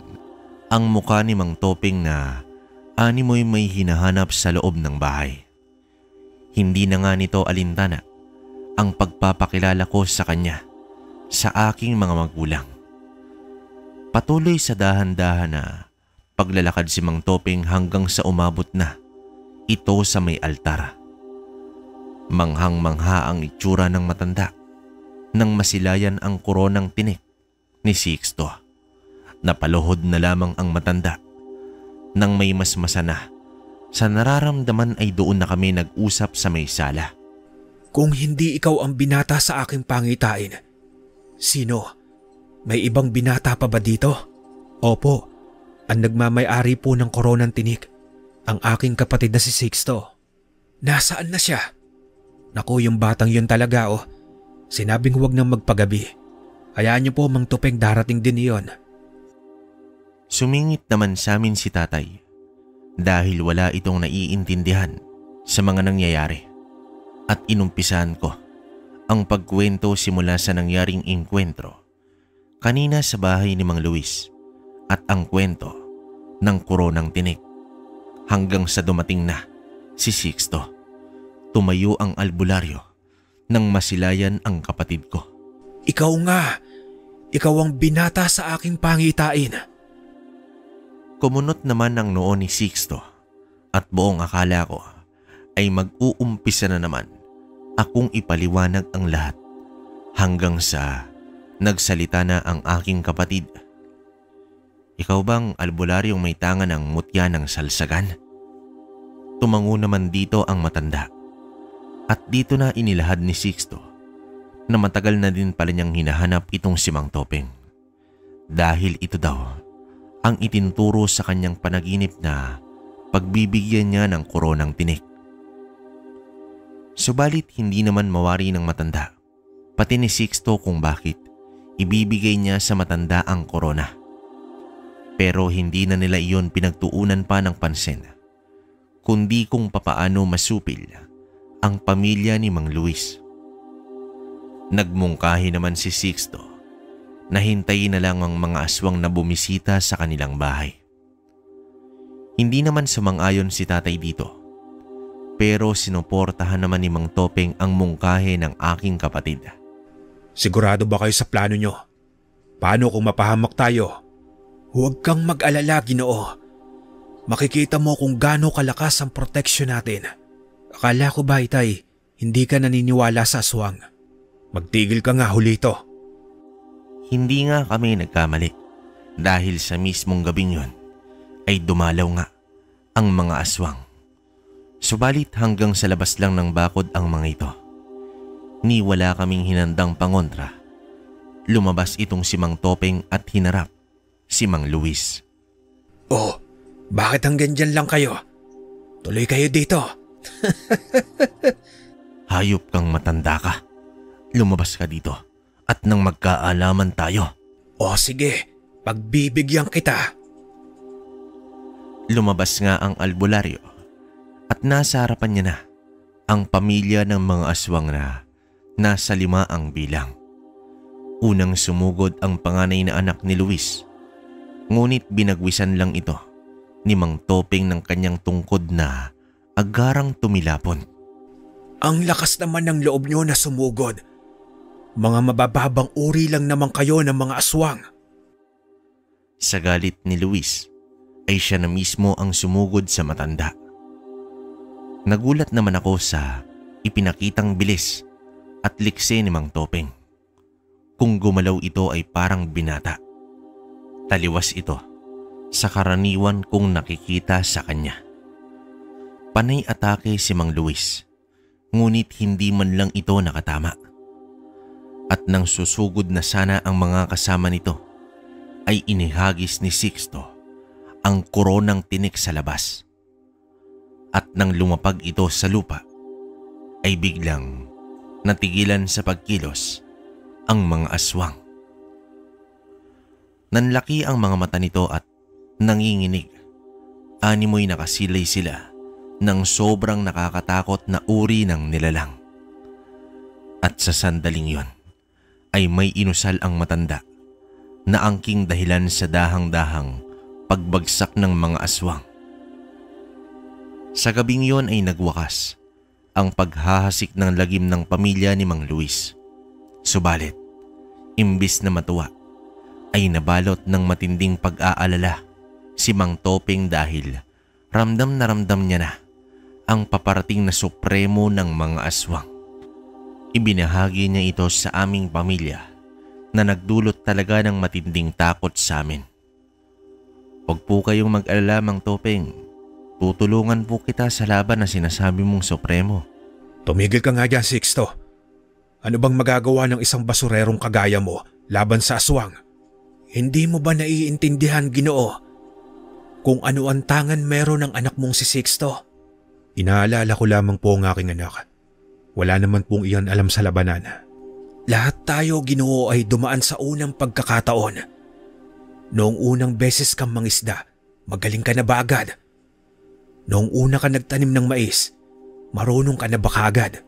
ang mukha ni Mang Topeng na animoy may hinahanap sa loob ng bahay. Hindi na nga nito alintana ang pagpapakilala ko sa kanya, sa aking mga magulang. Patuloy sa dahan-dahan na paglalakad si Mang Topeng hanggang sa umabot na ito sa may altar. Manghang-mangha ang itsura ng matanda nang masilayan ang koronang tinik ni Sixto. Napaluhod na lamang ang matanda. Nang may masmasa na, sa nararamdaman ay doon na kami nag-usap sa may sala. Kung hindi ikaw ang binata sa aking pangitain, sino? May ibang binata pa ba dito? Opo, ang nagmamay-ari po ng koronang tinik, ang aking kapatid na si Sixto. Nasaan na siya? Naku, yung batang yun talaga oh. Sinabing huwag nang magpagabi. Hayaan niyo po, Mang Topeng, darating din iyon. Sumingit naman sa amin si tatay dahil wala itong naiintindihan sa mga nangyayari. At inumpisahan ko ang pagkwento simula sa nangyaring engkwentro kanina sa bahay ni Mang Luis at ang kwento ng koronang tinik hanggang sa dumating na si Sixto. Tumayo ang albularyo nang masilayan ang kapatid ko. Ikaw nga! Ikaw ang binata sa aking pangitain. Kumunot naman ang noo ni Sixto at buong akala ko ay mag-uumpisa na naman akong ipaliwanag ang lahat hanggang sa nagsalita na ang aking kapatid. Ikaw bang albularyong may tangan ng mutya ng salsagan? Tumango naman dito ang matanda at dito na inilahad ni Sixto na matagal na din pala niyang hinahanap itong si Mang Topeng dahil ito daw ang itinuturo sa kanyang panaginip na pagbibigyan niya ng koronang tinik. Subalit hindi naman mawari ng matanda, pati ni Sixto kung bakit ibibigay niya sa matanda ang korona. Pero hindi na nila iyon pinagtuunan pa ng pansin, kundi kung papaano masupil ang pamilya ni Mang Luis. Nagmungkahi naman si Sixto na hintayin na lang ang mga aswang na bumisita sa kanilang bahay. Hindi naman sumang-ayon si tatay dito, pero sinuportahan naman ni Mang Topeng ang mungkahi ng aking kapatid. Sigurado ba kayo sa plano nyo? Paano kung mapahamak tayo? Huwag kang mag-alala, Ginoo. Makikita mo kung gaano kalakas ang proteksyon natin. Akala ko ba, Itay, hindi ka naniniwala sa aswang? Magtigil ka nga, Julito. Hindi nga kami nagkamali dahil sa mismong gabing yun ay dumalaw nga ang mga aswang. Subalit hanggang sa labas lang ng bakod ang mga ito. Ni wala kaming hinandang pangontra. Lumabas itong si Mang Topeng at hinarap si Mang Luis. Oh, bakit hanggang dyan lang kayo? Tuloy kayo dito. Hayop kang matanda ka. Lumabas ka dito at nang magkaalaman tayo. O sige, pagbibigyan kita. Lumabas nga ang albularyo at nasa harapan niya na ang pamilya ng mga aswang na nasa 5 ang bilang. Unang sumugod ang panganay na anak ni Luis, ngunit binagwisan lang ito ni Mang Topeng ng kanyang tungkod na agarang tumilapon. Ang lakas naman ng loob niyo na sumugod. Mga mabababang uri lang naman kayo ng mga aswang. Sa galit ni Luis ay siya na mismo ang sumugod sa matanda. Nagulat naman ako sa ipinakitang bilis at likse ni Mang Topeng. Kung gumalaw ito ay parang binata. Taliwas ito sa karaniwan kong nakikita sa kanya. Panay atake si Mang Luis, ngunit hindi man lang ito nakatama. At nang susugod na sana ang mga kasama nito, ay inihagis ni Sixto ang koronang tinik sa labas. At nang lumapag ito sa lupa, ay biglang natigilan sa pagkilos ang mga aswang. Nanlaki ang mga mata nito at nanginginig. Animoy nakasilay sila ng sobrang nakakatakot na uri ng nilalang. At sa sandaling yon ay may inusal ang matanda na angking dahilan sa dahang-dahang pagbagsak ng mga aswang. Sa gabing yon ay nagwakas ang paghahasik ng lagim ng pamilya ni Mang Luis. Subalit, imbis na matuwa, ay nabalot ng matinding pag-aalala si Mang Topeng dahil ramdam na ramdam niya na ang paparating na supremo ng mga aswang. Ibinahagi niya ito sa aming pamilya na nagdulot talaga ng matinding takot sa amin. Huwag po kayong mag-alala, Mang Topeng. Tutulungan po kita sa laban na sinasabi mong supremo. Tumigil ka nga dyan, Sixto. Ano bang magagawa ng isang basurerong kagaya mo laban sa aswang? Hindi mo ba naiintindihan, Ginoo, kung ano ang tangan meron ng anak mong si Sixto? Inaalala ko lamang po ang aking anak. Wala naman pong iyan alam sa labanan. Lahat tayo, Ginoo, ay dumaan sa unang pagkakataon. Noong unang beses kang mangisda, magaling ka na ba agad? Noong una ka nagtanim ng mais, marunong ka na ba kagad?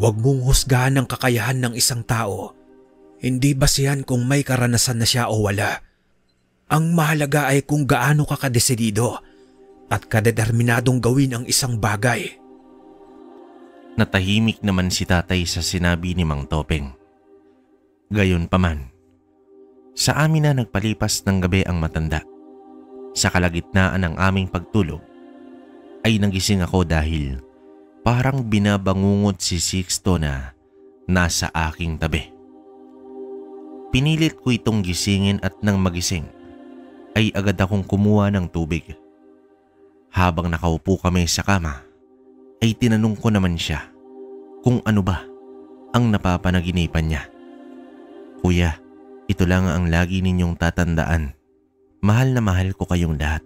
Huwag mong husgahan ang kakayahan ng isang tao. Hindi basihan kung may karanasan na siya o wala. Ang mahalaga ay kung gaano ka kadesidido at kadeterminadong gawin ang isang bagay. Natahimik naman si tatay sa sinabi ni Mang Topeng. Gayunpaman, sa amin na nagpalipas ng gabi ang matanda. Sa kalagitnaan ng aming pagtulog, ay nagising ako dahil parang binabangungot si Sixto na nasa aking tabi. Pinilit ko itong gisingin at nang magising, ay agad akong kumuha ng tubig. Habang nakaupo kami sa kama, ay tinanong ko naman siya kung ano ba ang napapanaginipan niya. Kuya, ito lang ang lagi ninyong tatandaan. Mahal na mahal ko kayong lahat.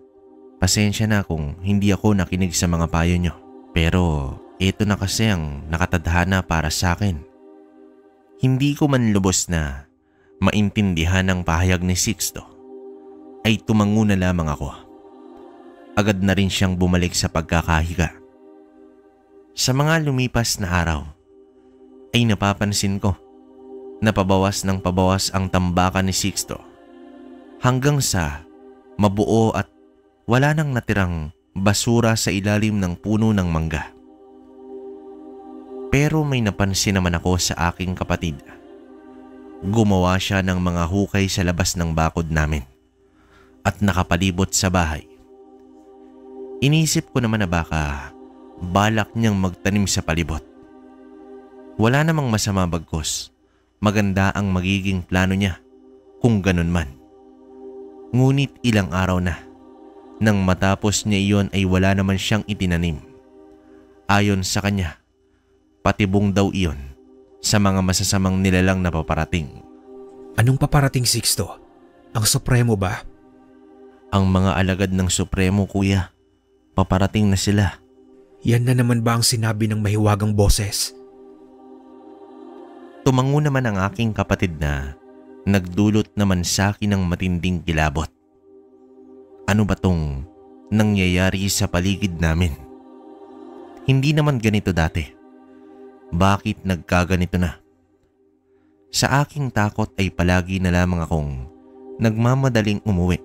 Pasensya na kung hindi ako nakinig sa mga payo nyo. Pero ito na kasi ang nakatadhana para sa akin. Hindi ko man lubos na maintindihan ang pahayag ni Sixto, ay tumango na lamang ako. Agad na rin siyang bumalik sa pagkakahiga. Sa mga lumipas na araw, ay napapansin ko na pabawas ng pabawas ang tambakan ni Sixto hanggang sa mabuo at wala nang natirang basura sa ilalim ng puno ng mangga. Pero may napansin naman ako sa aking kapatid. Gumawa siya ng mga hukay sa labas ng bakod namin at nakapalibot sa bahay. Inisip ko naman na baka balak niyang magtanim sa palibot. Wala namang masama bagkus. Maganda ang magiging plano niya kung ganun man. Ngunit ilang araw na, nang matapos niya iyon ay wala naman siyang itinanim. Ayon sa kanya, patibong daw iyon sa mga masasamang nilalang na paparating. Anong paparating, Sixto? Ang Supremo ba? Ang mga alagad ng Supremo, kuya. Paparating na sila. Yan na naman ba ang sinabi ng mahiwagang boses? Tumango naman ang aking kapatid na nagdulot naman sa akin ng matinding kilabot. Ano ba tong nangyayari sa paligid namin? Hindi naman ganito dati. Bakit nagkaganito na? Sa aking takot ay palagi na lamang akong nagmamadaling umuwi.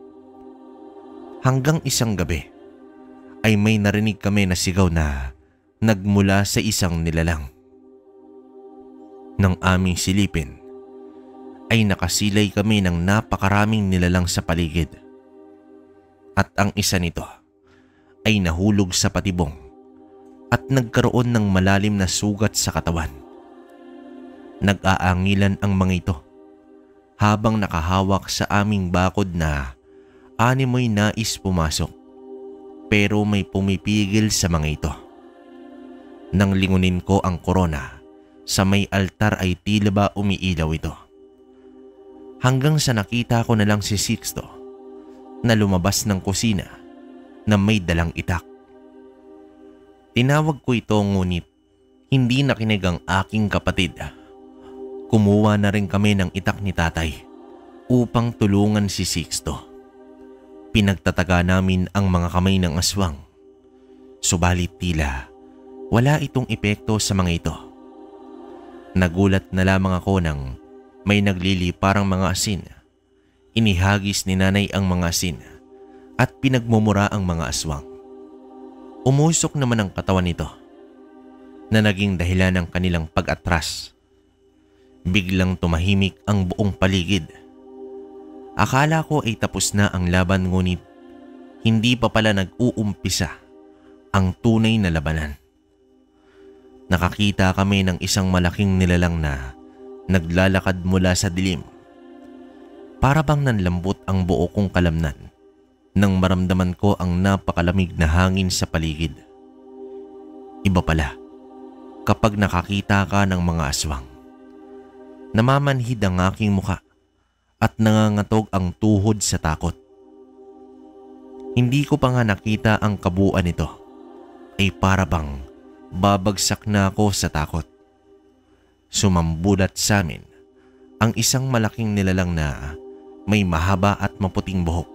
Hanggang isang gabi ay may narinig kami na sigaw na nagmula sa isang nilalang. Nang aming silipin, ay nakasilay kami ng napakaraming nilalang sa paligid. At ang isa nito ay nahulog sa patibong at nagkaroon ng malalim na sugat sa katawan. Nag-aangilan ang mga ito habang nakahawak sa aming bakod na animoy nais pumasok, pero may pumipigil sa mga ito. Nang lingunin ko ang korona, sa may altar ay tila ba umiilaw ito. hanggang sa nakita ko na lang si Sixto na lumabas ng kusina na may dalang itak. Tinawag ko ito ngunit hindi nakinig ang aking kapatid. Kumuha na rin kami ng itak ni tatay upang tulungan si Sixto. Pinagtataga namin ang mga kamay ng aswang. Subalit tila wala itong epekto sa mga ito. Nagulat na lamang ako nang may nagliliparang mga asin. Inihagis ni nanay ang mga asin at pinagmumura ang mga aswang. Umusok naman ang katawan nito na naging dahilan ng kanilang pag-atras. Biglang tumahimik ang buong paligid. Akala ko ay tapos na ang laban ngunit hindi pa pala nag-uumpisa ang tunay na labanan. Nakakita kami ng isang malaking nilalang na naglalakad mula sa dilim. Para bang nanlambot ang buo kong kalamnan nang maramdaman ko ang napakalamig na hangin sa paligid. Iba pala kapag nakakita ka ng mga aswang. Namamanhid ang aking muka at nangangatog ang tuhod sa takot. Hindi ko pa nga nakita ang kabuuan nito ay para bang babagsak na ako sa takot. Sumambulat sa amin ang isang malaking nilalang na may mahaba at maputing buhok.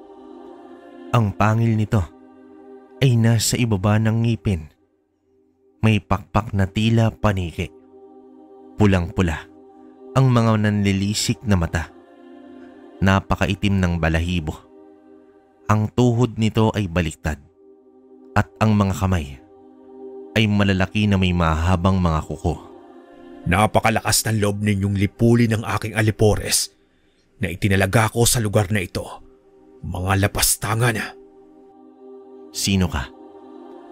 Ang pangil nito ay nasa ibaba ng ngipin. May pakpak na tila paniki. Pulang-pula ang mga nanlilisik na mata. Napakaitim ng balahibo. Ang tuhod nito ay baliktad at ang mga kamay ay malalaki na may mahabang mga kuko. Napakalakas ng loob ninyong lipulin ng aking alipores na itinalaga ko sa lugar na ito. Mga lapastangan. Sino ka?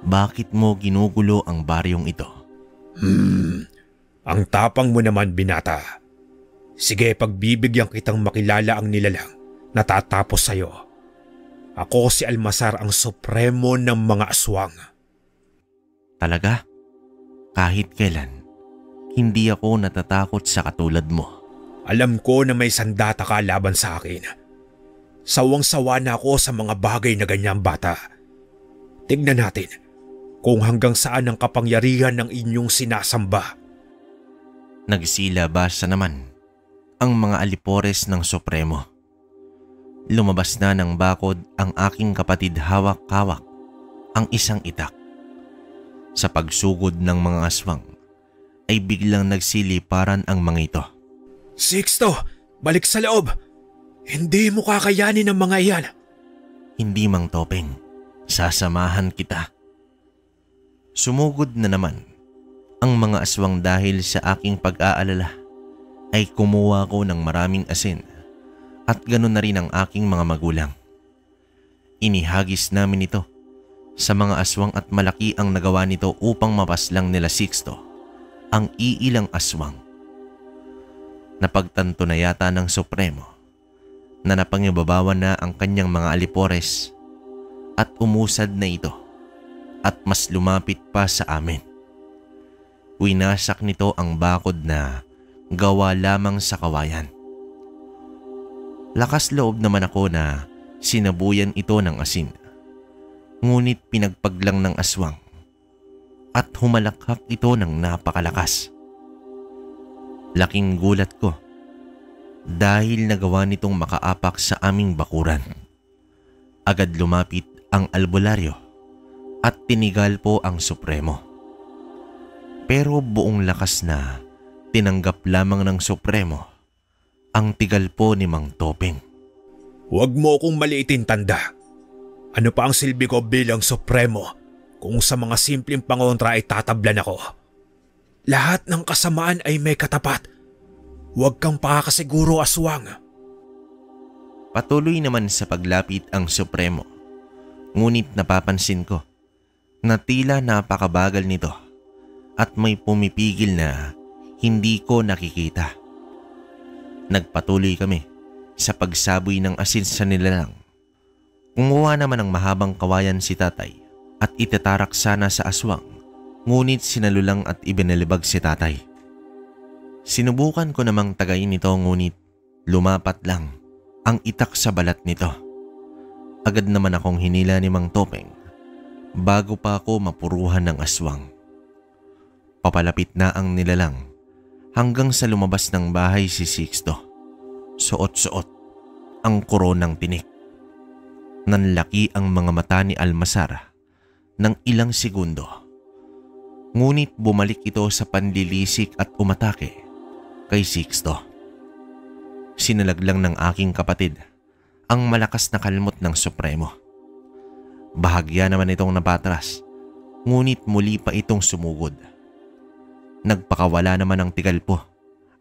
Bakit mo ginugulo ang baryong ito? Ang tapang mo naman, binata. Sige, pagbibigyan kitang makilala ang nilalang na tatapos sa'yo. Ako si Almasar, ang supremo ng mga aswang. Talaga? Kahit kailan, hindi ako natatakot sa katulad mo. Alam ko na may sandata ka laban sa akin. Sawang-sawa na ako sa mga bagay na ganyang bata. Tignan natin kung hanggang saan ang kapangyarihan ng inyong sinasamba. Nagsilabasa naman ang mga alipores ng Supremo. Lumabas na ng bakod ang aking kapatid, hawak-hawak ang isang itak. Sa pagsugod ng mga aswang ay biglang nagsiliparan ang mga ito. Sixto, balik sa loob! Hindi mo kakayanin ang mga iyan. Hindi, Mang Topeng. Sasamahan kita. Sumugod na naman ang mga aswang dahil sa aking pag-aalala ay kumuha ko ng maraming asin at ganoon na rin ang aking mga magulang. Inihagis namin ito sa mga aswang at malaki ang nagawa nito upang mapaslang nila Sixto ang iilang aswang. Napagtanto na yata ng Supremo na napangibabawan na ang kanyang mga alipores at umusad na ito at mas lumapit pa sa amin. Winasak nito ang bakod na gawa lamang sa kawayan. Lakas loob naman ako na sinabuyan ito ng asin. Ngunit pinagpaglang ng aswang at humalakhak ito ng napakalakas. Laking gulat ko dahil nagawa nitong makaapak sa aming bakuran. Agad lumapit ang albularyo at tinigal po ang Supremo. Pero buong lakas na tinanggap lamang ng Supremo ang tigal po ni Mang Topeng. Huwag mo akong maliitin, tanda. Ano pa ang silbi ko bilang Supremo kung sa mga simpleng pangontra ay tatablan ako? Lahat ng kasamaan ay may katapat. Huwag kang pakakasiguro, aswang. Patuloy naman sa paglapit ang Supremo. Ngunit napapansin ko na tila napakabagal nito at may pumipigil na hindi ko nakikita. Nagpatuloy kami sa pagsaboy ng asin sa nilalang. Kumuha naman ng mahabang kawayan si tatay at itatarak sana sa aswang, ngunit sinalulang at ibinalibag si tatay. Sinubukan ko namang tagayin ito ngunit lumapat lang ang itak sa balat nito. Agad naman akong hinila ni Mang Topeng bago pa ako mapuruhan ng aswang. Papalapit na ang nilalang hanggang sa lumabas ng bahay si Sixto. Suot-suot ang koronang tinik. Nanlaki ang mga mata ni Almasara ng ilang segundo. Ngunit bumalik ito sa panlilisik at umatake kay Sixto. Sinalaglang ng aking kapatid ang malakas na kalmot ng Supremo. Bahagya naman itong napatras, ngunit muli pa itong sumugod. Nagpakawala naman ng tigalpo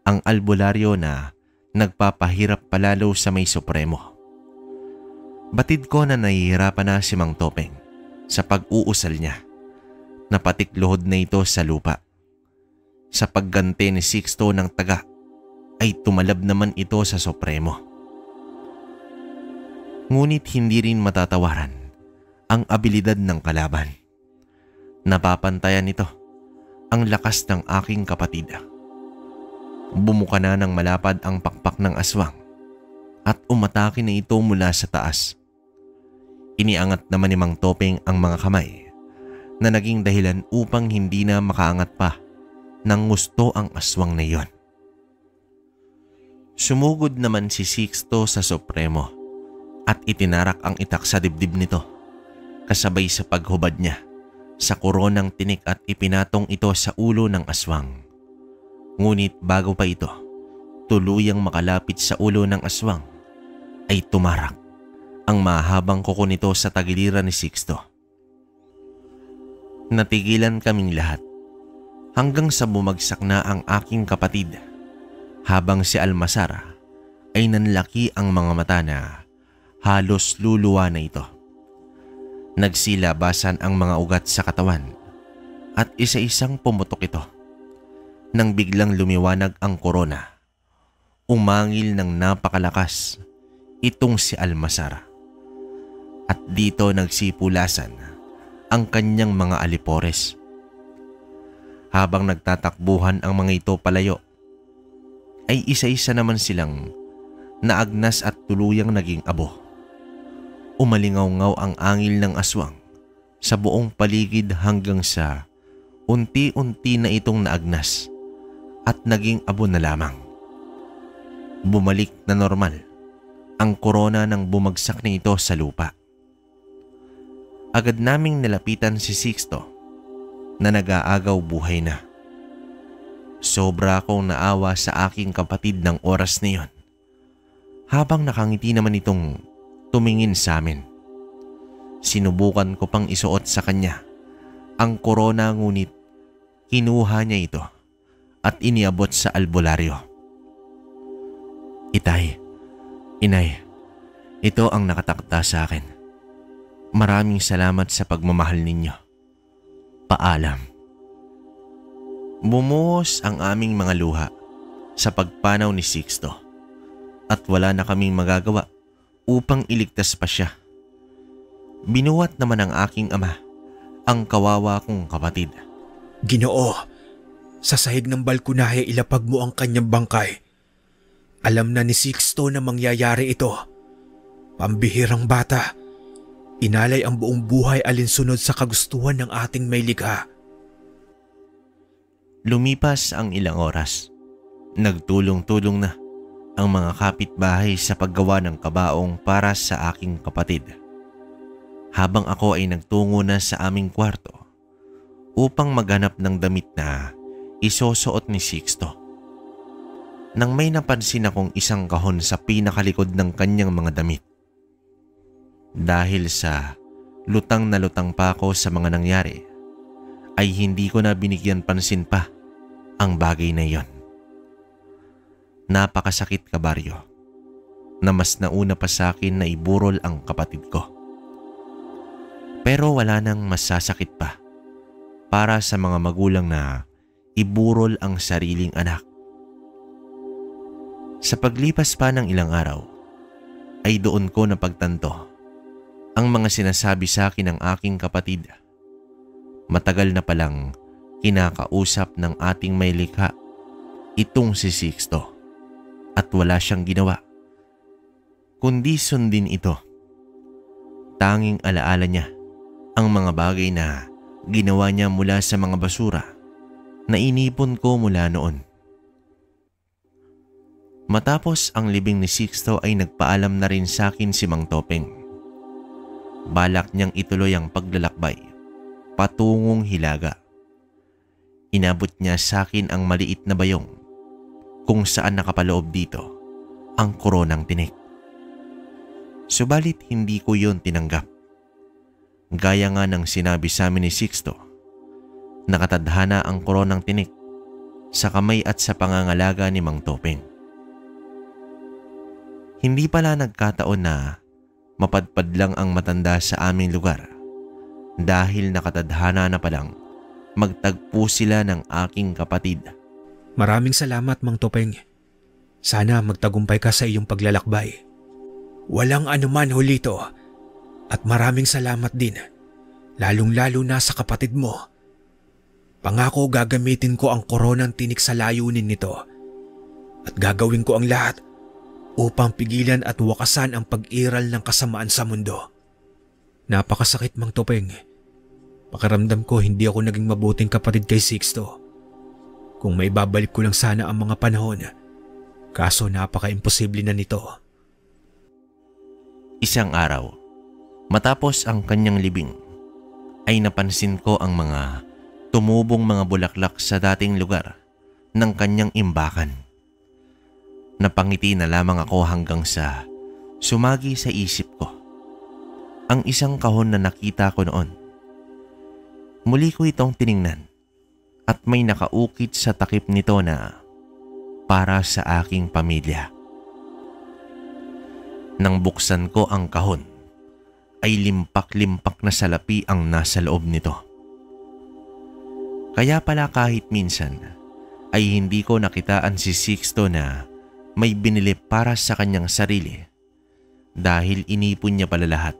ang albularyo na nagpapahirap palalo sa may Supremo. Batid ko na nahihirapan na si Mang Topeng sa pag-uusal niya. Napatikluhod na ito sa lupa. Sa pagganti ni Sixto ng taga ay tumalab naman ito sa Supremo. Ngunit hindi rin matatawaran ang abilidad ng kalaban. Napapantayan nito ang lakas ng aking kapatid. Bumuka na ng malapad ang pakpak ng aswang at umatake na ito mula sa taas. Iniangat naman ni Mang Topeng ang mga kamay na naging dahilan upang hindi na makaangat pa ng gusto ang aswang na iyon. Sumugod naman si Sixto sa Supremo at itinarak ang itak sa dibdib nito kasabay sa paghubad niya sa koronang tinik at ipinatong ito sa ulo ng aswang. Ngunit bago pa ito tuluyang makalapit sa ulo ng aswang ay tumarak ang mahabang kuko nito sa tagiliran ni Sixto. Natigilan kaming lahat hanggang sa bumagsak na ang aking kapatid habang si Almasara ay nanlaki ang mga mata na halos luluwa na ito. Nagsilabasan ang mga ugat sa katawan at isa-isang pumutok ito. Nang biglang lumiwanag ang korona, umangil ng napakalakas itong si Almasara. At dito nagsipulasan ang kanyang mga alipores. Habang nagtatakbuhan ang mga ito palayo, ay isa-isa naman silang naagnas at tuluyang naging abo. Umalingaw-ngaw ang angil ng aswang sa buong paligid hanggang sa unti-unti na itong naagnas at naging abo na lamang. Bumalik na normal ang korona nang bumagsak na ito sa lupa. Agad naming nalapitan si Sixto na nag-aagaw buhay na. Sobra akong naawa sa aking kapatid ng oras na yon, habang nakangiti naman itong tumingin sa amin. Sinubukan ko pang isuot sa kanya ang korona, ngunit kinuha niya ito at iniabot sa albularyo. Itay, inay, ito ang nakatakda sa akin. Maraming salamat sa pagmamahal ninyo. Paalam. Bumuhos ang aming mga luha sa pagpanaw ni Sixto at wala na kaming magagawa upang iligtas pa siya. Binuhat naman ng aking ama ang kawawa kong kapatid. Ginoo, sa sahig ng balkonahe ilapag mo ang kanyang bangkay. Alam na ni Sixto na mangyayari ito. Pambihirang bata, inalay ang buong buhay alinsunod sa kagustuhan ng ating may likha. Lumipas ang ilang oras. Nagtulong-tulong na ang mga kapitbahay sa paggawa ng kabaong para sa aking kapatid. Habang ako ay nagtungo na sa aming kwarto upang maghanap ng damit na isusuot ni Sixto, nang may napansin akong isang kahon sa pinakalikod ng kanyang mga damit. Dahil sa lutang na lutang pa ako sa mga nangyari, ay hindi ko na binigyan pansin pa ang bagay na iyon. Napakasakit, kabaryo, na mas nauna pa sa akin na iburol ang kapatid ko. Pero wala nang masasakit pa para sa mga magulang na iburol ang sariling anak. Sa paglipas pa ng ilang araw, ay doon ko napagtanto ang mga sinasabi sa akin ng aking kapatid. Matagal na palang kinakausap ng ating may likha itong si Sixto. at wala siyang ginawa kundi sundin ito. Tanging alaala niya ang mga bagay na ginawa niya mula sa mga basura na inipon ko mula noon. Matapos ang libing ni Sixto ay nagpaalam na rin sa akin si Mang Topeng. Balak niyang ituloy ang paglalakbay patungong Hilaga. Inabot niya sa akin ang maliit na bayong kung saan nakapaloob dito ang koronang tinik. Subalit hindi ko yon tinanggap. Gaya nga ng sinabi sa amin ni Sixto, nakatadhana ang koronang tinik sa kamay at sa pangangalaga ni Mang Topeng. Hindi pala nagkataon na mapadpad lang ang matanda sa aming lugar dahil nakatadhana na palang magtagpo sila ng aking kapatid. Maraming salamat, Mang Topeng. Sana magtagumpay ka sa iyong paglalakbay. Walang anuman, Julito. At maraming salamat din, lalong-lalo na sa kapatid mo. Pangako gagamitin ko ang koronang tinik sa layunin nito at gagawin ko ang lahat upang pigilan at wakasan ang pag-iral ng kasamaan sa mundo. Napakasakit, Mang Topeng. Pakiramdam ko hindi ako naging mabuting kapatid kay Sixto. Kung may babalik ko lang sana ang mga panahon, kaso napaka-imposible na nito. Isang araw, matapos ang kanyang libing, ay napansin ko ang mga tumubong mga bulaklak sa dating lugar ng kanyang imbakan. Napangiti na lamang ako hanggang sa sumagi sa isip ko ang isang kahon na nakita ko noon. Muli ko itong tiningnan at may nakaukit sa takip nito na para sa aking pamilya. Nang buksan ko ang kahon, ay limpak-limpak na salapi ang nasa loob nito. Kaya pala kahit minsan ay hindi ko nakitaan si Sixto na may binili para sa kanyang sarili dahil inipon niya pala lahat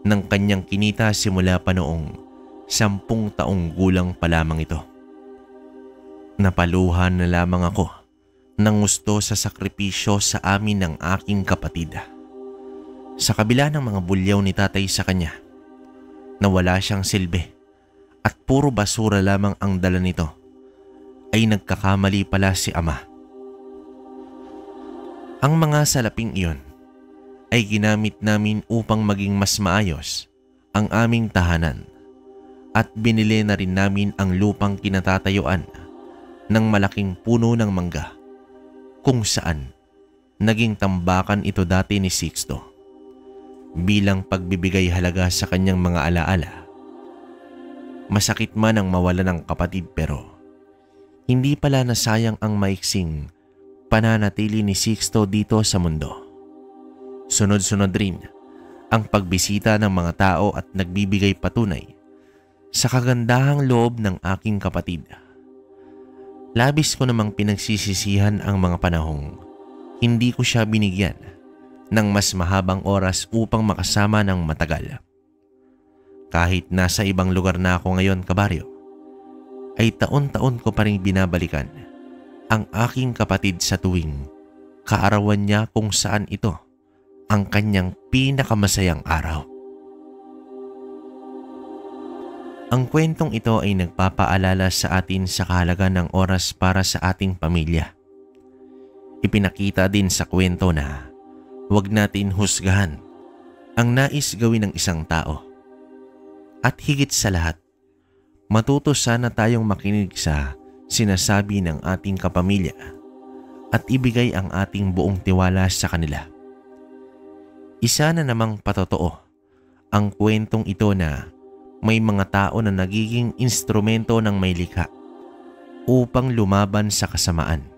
ng kanyang kinita simula pa noong 10 taong gulang pa lamang ito. Napaluhan na lamang ako ng gusto sa sakripisyo sa amin ng aking kapatid. Sa kabila ng mga bulyaw ni tatay sa kanya, na wala siyang silbi at puro basura lamang ang dala nito, ay nagkakamali pala si ama. Ang mga salaping iyon ay ginamit namin upang maging mas maayos ang aming tahanan at binili na rin namin ang lupang kinatatayuan ng malaking puno ng mangga kung saan naging tambakan ito dati ni Sixto bilang pagbibigay halaga sa kanyang mga alaala. Masakit man ang mawala ng kapatid pero hindi pala nasayang ang maiksing pananatili ni Sixto dito sa mundo. Sunod-sunod rin ang pagbisita ng mga tao at nagbibigay patunay sa kagandahang loob ng aking kapatid. Labis ko namang pinagsisisihan ang mga panahong hindi ko siya binigyan ng mas mahabang oras upang makasama ng matagal. Kahit nasa ibang lugar na ako ngayon, kabaryo, ay taon-taon ko pa rin binabalikan ang aking kapatid sa tuwing kaarawan niya kung saan ito ang kanyang pinakamasayang araw. Ang kwentong ito ay nagpapaalala sa atin sa kahalagan ng oras para sa ating pamilya. Ipinakita din sa kwento na huwag natin husgahan ang nais gawin ng isang tao. At higit sa lahat, matuto sana tayong makinig sa sinasabi ng ating kapamilya at ibigay ang ating buong tiwala sa kanila. Isa na namang patotoo ang kwentong ito na may mga tao na nagiging instrumento ng may likha upang lumaban sa kasamaan.